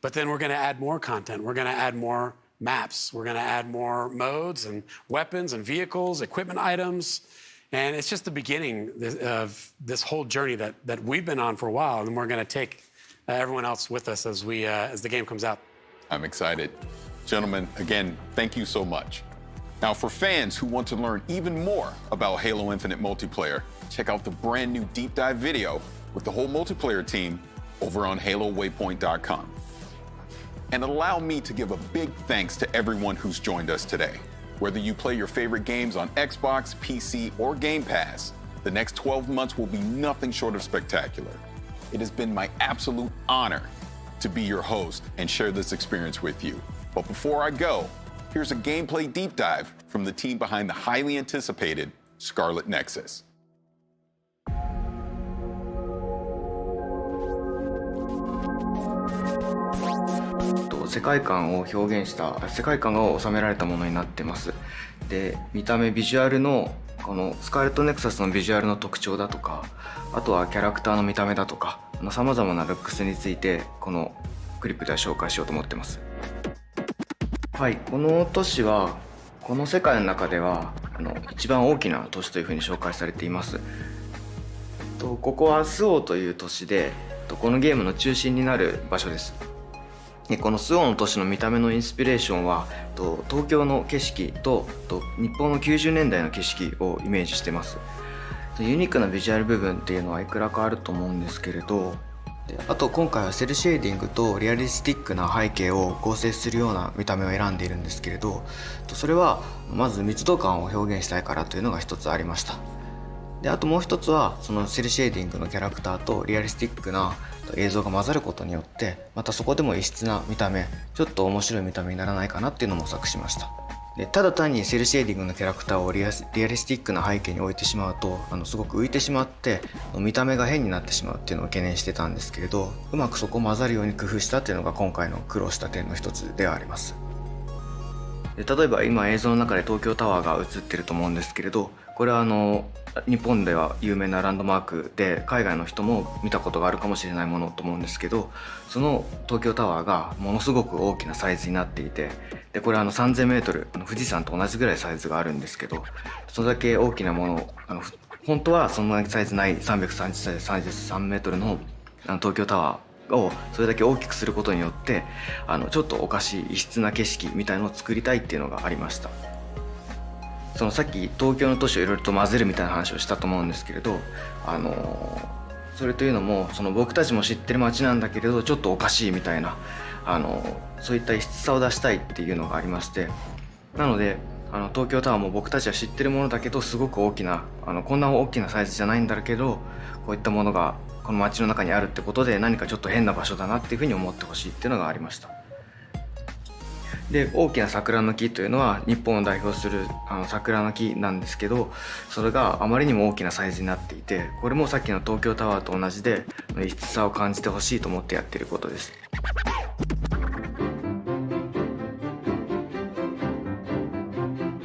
But then we're going to add more content. We're going to add more maps. We're going to add more modes and weapons and vehicles, equipment items. And it's just the beginning of this whole journey that we've been on for a while, and we're going to take everyone else with us as the game comes out. I'm excited. Gentlemen, again, thank you so much. Now, for fans who want to learn even more about Halo Infinite multiplayer, check out the brand new deep dive video with the whole multiplayer team over on HaloWaypoint.com. And allow me to give a big thanks to everyone who's joined us today. Whether you play your favorite games on Xbox, PC, or Game Pass, the next 12 months will be nothing short of spectacular. It has been my absolute honor to be your host and share this experience with you. But before I go, here's a gameplay deep dive from the team behind the highly anticipated Scarlet Nexus. 世界観を表現した世界観が収められたものになってます。で、見た目ビジュアルのこのスカーレットネクサスのビジュアルの特徴だとか、あとはキャラクターの見た目だとか、さまざまなルックスについてこのクリップでは紹介しようと思ってます。はい、この都市はこの世界の中では一番大きな都市というふうに紹介されています。ここはスオという都市で、このゲームの中心になる場所です。このスオの都市の見た目のインスピレーションは東京の景色と日本の90年代の景色をイメージしてます。ユニークなビジュアル部分っていうのはいくらかあると思うんですけれど、あと今回はセルシェーディングとリアリスティックな背景を合成するような見た目を選んでいるんですけれど、それはまず密度感を表現したいからというのが一つありました。で、あともう一つはそのセルシェーディングのキャラクターとリアリスティックな映像が混ざることによってまたそこでも異質な見た目、ちょっと面白い見た目にならないかなっていうのも模索しました。で、ただ単にセルシェーディングのキャラクターをリアリスティックな背景に置いてしまうとすごく浮いてしまって見た目が変になってしまうっていうのを懸念してたんですけれど、うまくそこを混ざるように工夫したっていうのが今回の苦労した点の一つではあります。で、例えば今映像の中で東京タワーが映ってると思うんですけれど、これは日本では有名なランドマークで海外の人も見たことがあるかもしれないものと思うんですけど、その東京タワーがものすごく大きなサイズになっていて、でこれ3000m 富士山と同じぐらいサイズがあるんですけど、それだけ大きなもの本当はそんなにサイズない333メートルの東京タワーをそれだけ大きくすることによってちょっとおかしい異質な景色みたいのを作りたいっていうのがありました。そのさっき東京の都市をいろいろと混ぜるみたいな話をしたと思うんですけれど、それというのも僕たちも知ってる街なんだけれどちょっとおかしいみたいなそういった異質さを出したいっていうのがありまして、なので東京タワーも僕たちは知ってるものだけどすごく大きなこんな大きなサイズじゃないんだけどこういったものがこの街の中にあるってことで何かちょっと変な場所だなっていうふうに思ってほしいっていうのがありました。で、大きな桜の木というのは日本を代表する桜の木なんですけど、それがあまりにも大きなサイズになっていて、これもさっきの東京タワーと同じで異質さを感じてほしいと思ってやっていることです。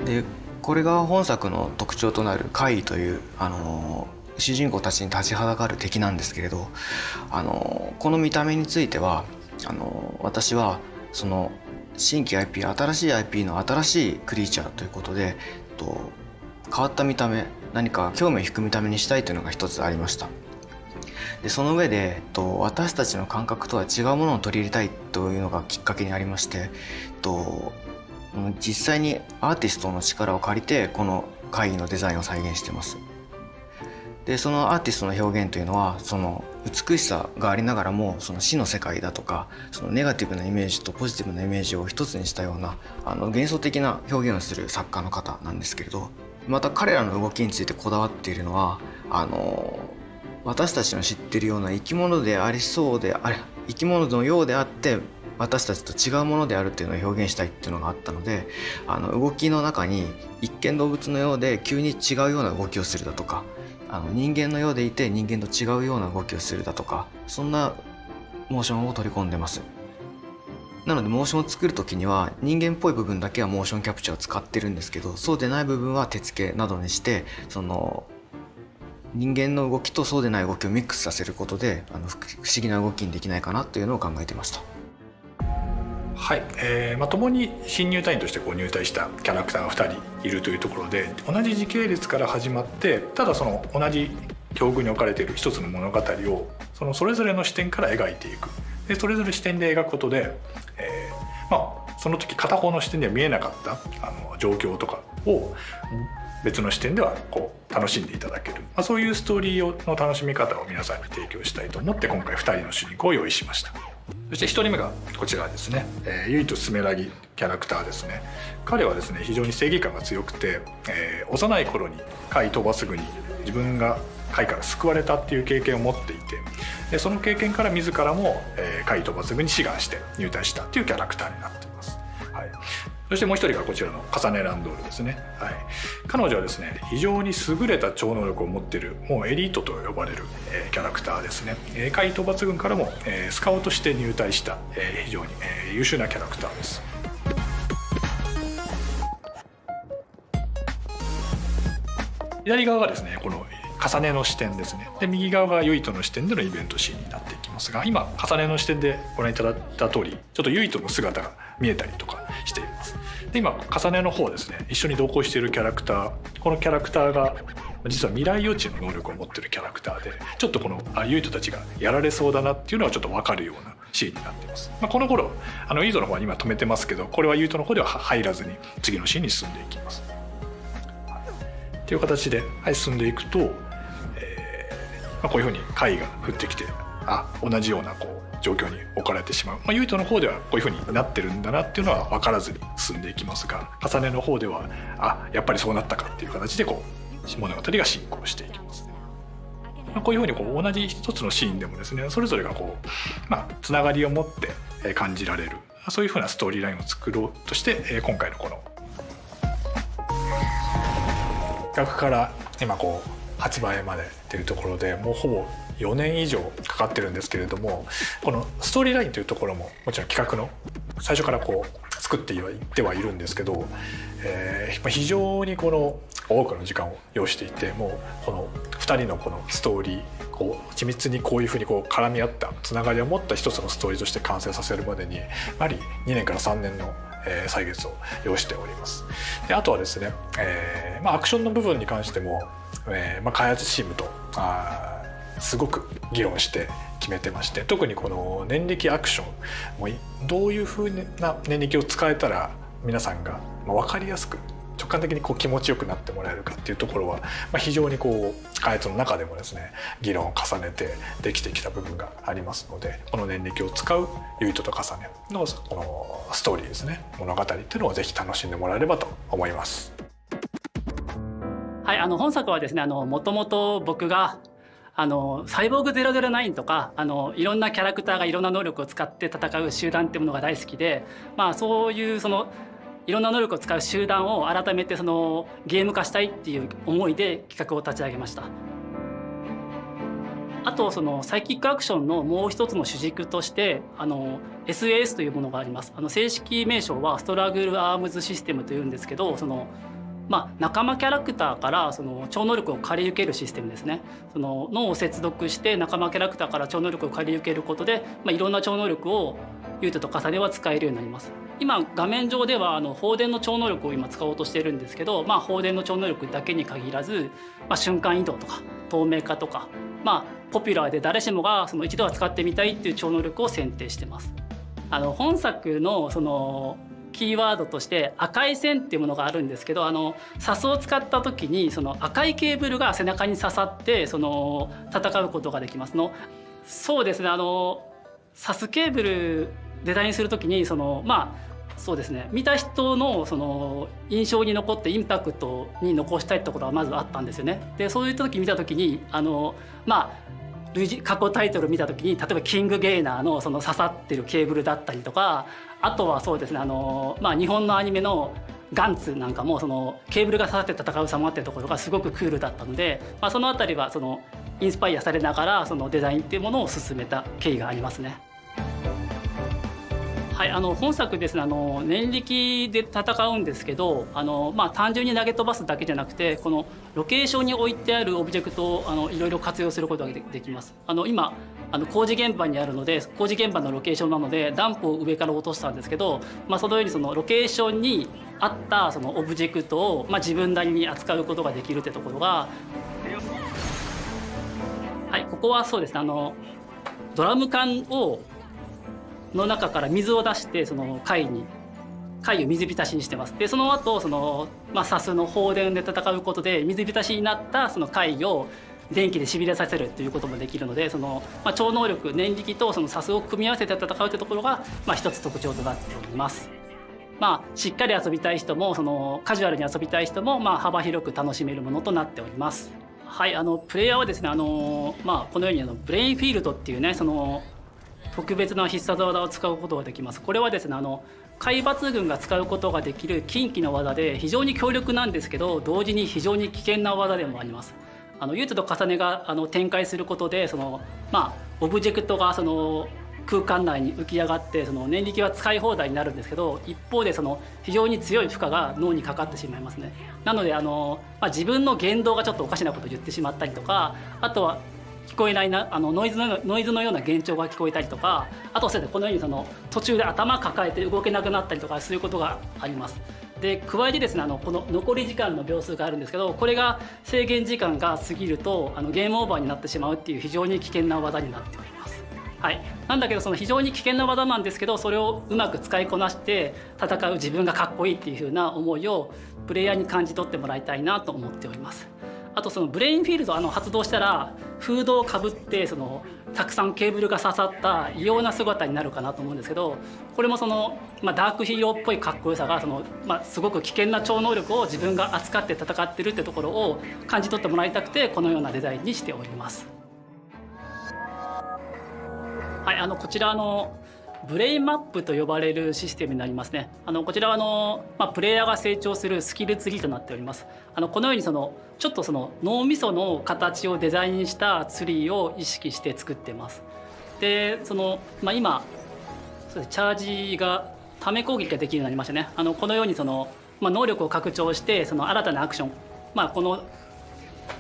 で、これが本作の特徴となる怪異という主人公たちに立ちはだかる敵なんですけれど、この見た目については私はその新規 IP、 新しい IP の新しいクリーチャーということで変わった見た目、何か興味を引く見た目にしたいというのが一つありました。でその上で、私たちの感覚とは違うものを取り入れたいというのがきっかけにありまして、実際にアーティストの力を借りてこの会議のデザインを再現しています。でそのアーティストの表現というのはその美しさがありながらもその死の世界だとかそのネガティブなイメージとポジティブなイメージを一つにしたような幻想的な表現をする作家の方なんですけれど、また彼らの動きについてこだわっているのは私たちの知っているような生き物でありそうで生き物のようであって私たちと違うものであるっていうのを表現したいっていうのがあったので、動きの中に一見動物のようで急に違うような動きをするだとか人間のようでいて人間と違うような動きをするだとか、そんなモーションを取り込んでます。なのでモーションを作る時には人間っぽい部分だけはモーションキャプチャーを使ってるんですけど、そうでない部分は手付けなどにしてその人間の動きとそうでない動きをミックスさせることで不思議な動きにできないかなというのを考えてました。はい、共に新入隊員として入隊したキャラクターが2人いるというところで、同じ時系列から始まって、ただその同じ境遇に置かれている一つの物語をそれぞれの視点から描いていく。でそれぞれ視点で描くことで、その時片方の視点では見えなかった状況とかを別の視点では楽しんでいただける、そういうストーリーの楽しみ方を皆さんに提供したいと思って今回2人の主人公を用意しました。そして1人目がこちらですね、ゆいとすめらぎキャラクターですね。彼はですね非常に正義感が強くて、幼い頃に階飛ばすぐに自分が階から救われたっていう経験を持っていて、でその経験から自らも階飛ばすぐに志願して入隊したっていうキャラクターになっています。はい、そしてもう一人がこちらのカサネランドールですね。はい、彼女はですね非常に優れた超能力を持っているもうエリートと呼ばれるキャラクターですね。怪討伐軍からもスカウトして入隊した非常に優秀なキャラクターです。左側がですねこの重ねの視点ですね。で右側がユイトの視点でのイベントシーンになっていきますが、今重ねの視点でご覧いただいた通りちょっとユイトの姿が見えたりとかしています。で今重ねの方ですね一緒に同行しているキャラクター、このキャラクターが実は未来予知の能力を持っているキャラクターで、ちょっとこのユイトたちがやられそうだなっていうのはちょっと分かるようなシーンになっています。この頃ユイトの方は今止めてますけど、これはユイトの方では入らずに次のシーンに進んでいきます。という形で、進んでいくと、こういうふうに貝が降ってきて同じような状況に置かれてしまう。ユイトの方ではこういうふうになってるんだなっていうのは分からずに進んでいきますが、重ねの方ではやっぱりそうなったかっていう形で物語が進行していきます。こういうふうに同じ一つのシーンでもですねそれぞれがつながりを持って感じられる、そういうふうなストーリーラインを作ろうとして今回のこの企画から今発売までっていうところでもうほぼ4年以上かかってるんですけれども、このストーリーラインというところももちろん企画の最初から作っていってはいるんですけど、非常に多くの時間を要していて、もうこの2人のこのストーリー緻密にこういうふうに絡み合ったつながりを持った一つのストーリーとして完成させるまでにやはり2年から3年の歳月を要しております。であとはですね、アクションの部分に関しても、開発チームとすごく議論して決めてまして、特にこの念力アクションもどういうふうな念力を使えたら皆さんが分かりやすく直感的に気持ちよくなってもらえるかっていうところは、非常に開発の中でもですね議論を重ねてできてきた部分がありますので、この念力を使うユイトと重ねのこのストーリーですね、物語っていうのをぜひ楽しんでもらえればと思います。はい、本作はですねもともと僕がサイボーグ009とかいろんなキャラクターがいろんな能力を使って戦う集団っていうものが大好きで、そういういろんな能力を使う集団を改めてゲーム化したいっていう思いで企画を立ち上げました。あとサイキックアクションのもう一つの主軸としてSAS というものがあります。正式名称はストラグルアームズシステムというんですけど、仲間キャラクターから超能力を借り受けるシステムですね。脳を接続して仲間キャラクターから超能力を借り受けることで、いろんな超能力をユイトと重ねは使えるようになります。今画面上では放電の超能力を今使おうとしてるんですけど、放電の超能力だけに限らず、瞬間移動とか透明化とか、ポピュラーで誰しもがその一度は使ってみたいっていう超能力を選定してます。本作のそのキーワードとして赤い線っていうものがあるんですけど、サスを使った時にその赤いケーブルが背中に刺さってその戦うことができますの。そうですね、サスケーブルデザインする時にそうですね、見た人のその印象に残ってインパクトに残したいってことはまずあったんですよね。でそういった時見た時に過去タイトル見た時に例えばキングゲイナーのその刺さってるケーブルだったりとか、あとはそうですね日本のアニメのガンツなんかもそのケーブルが刺さって戦う様っていうところがすごくクールだったので、そのあたりはそのインスパイアされながらそのデザインっていうものを進めた経緯がありますね。はい、本作ですね、念力で戦うんですけど、単純に投げ飛ばすだけじゃなくてこのロケーションに置いてあるオブジェクトをいろいろ活用することができます。今工事現場にあるので工事現場のロケーションなのでダンプを上から落としたんですけど、そのようにそのロケーションに合ったそのオブジェクトを自分なりに扱うことができるってところが、はい、ここはそうですね、ドラム缶の中から水を出してその貝を水浸しにしてます。でその後サスの放電で戦うことで水浸しになったその貝を電気でしびれさせるということもできるので、超能力念力とそのサスを組み合わせて戦うというところが一つ特徴となっております。しっかり遊びたい人もカジュアルに遊びたい人も幅広く楽しめるものとなっております。はい、プレイヤーはですねこのようにブレインフィールドっていうね特別な必殺技を使うことができます。これはですね海抜軍が使うことができる近畿の技で非常に強力なんですけど同時に非常に危険な技でもあります。ユートと重ねが展開することでオブジェクトが空間内に浮き上がって念力は使い放題になるんですけど、一方で非常に強い負荷が脳にかかってしまいますね。なので自分の言動がちょっとおかしなことを言ってしまったりとか、あとは聞こえないノイズのような幻聴が聞こえたりとか、あとこのように途中で頭抱えて動けなくなったりとかすることがあります。で加えてですねこの残り時間の秒数があるんですけど、これが制限時間が過ぎるとゲームオーバーになってしまうっていう非常に危険な技になっております。はい、なんだけど非常に危険な技なんですけど、それをうまく使いこなして戦う自分がかっこいいっていう風な思いをプレイヤーに感じ取ってもらいたいなと思っております。あとブレインフィールド発動したらフードをかぶってたくさんケーブルが刺さった異様な姿になるかなと思うんですけど、これもダークヒーローっぽいかっこよさがすごく危険な超能力を自分が扱って戦ってるってところを感じ取ってもらいたくてこのようなデザインにしております。はい、こちらブレインマップと呼ばれるシステムになりますね。こちらはプレイヤーが成長するスキルツリーとなっております。このようにちょっと脳みその形をデザインしたツリーを意識して作ってます。で今チャージがため攻撃ができるようになりましたね。このように能力を拡張して新たなアクション、この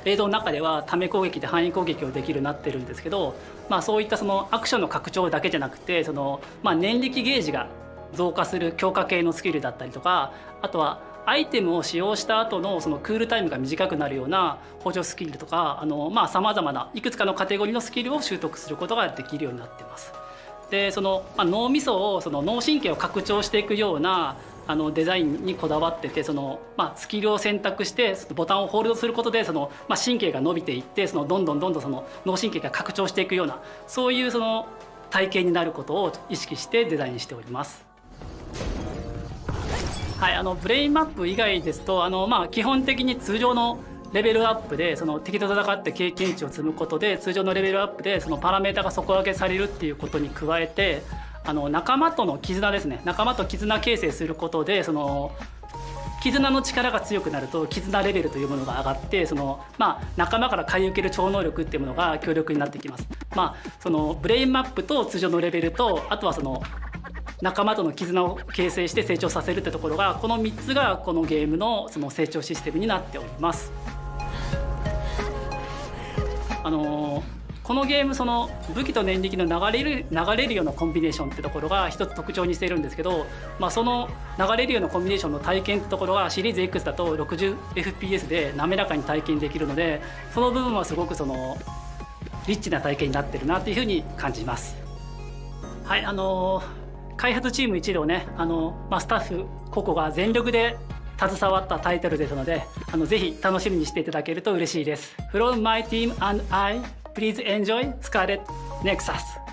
映像の中ではため攻撃で範囲攻撃をできるようになってるんですけど、そういったアクションの拡張だけじゃなくて念力ゲージが増加する強化系のスキルだったりとか、あとはアイテムを使用した後のクールタイムが短くなるような補助スキルとかさまざまないくつかのカテゴリーのスキルを習得することができるようになってます。で脳みそを脳神経を拡張していくようなデザインにこだわっててスキルを選択してボタンをホールドすることで神経が伸びていってどんどん脳神経が拡張していくようなそういう体験になることを意識してデザインしております。はい、ブレインマップ以外ですと基本的に通常のレベルアップで敵と戦って経験値を積むことで通常のレベルアップでパラメータが底上げされるっていうことに加えて仲間との絆ですね。仲間と絆形成することで絆の力が強くなると絆レベルというものが上がって仲間から買い受ける超能力っていうものが強力になってきます。ブレインマップと通常のレベルとあとは仲間との絆を形成して成長させるってところがこの3つがこのゲームの成長システムになっております。このゲーム武器と念力の流れるようなコンビネーションってところが一つ特徴にしているんですけど、その流れるようなコンビネーションの体験ってところがシリーズ X だと 60fps で滑らかに体験できるのでその部分はすごくリッチな体験になってるなというふうに感じます。はい、開発チーム一同ね、スタッフ個々が全力で携わったタイトルですので、ぜひ楽しみにしていただけると嬉しいです。From my team and I, please enjoy Scarlet Nexus.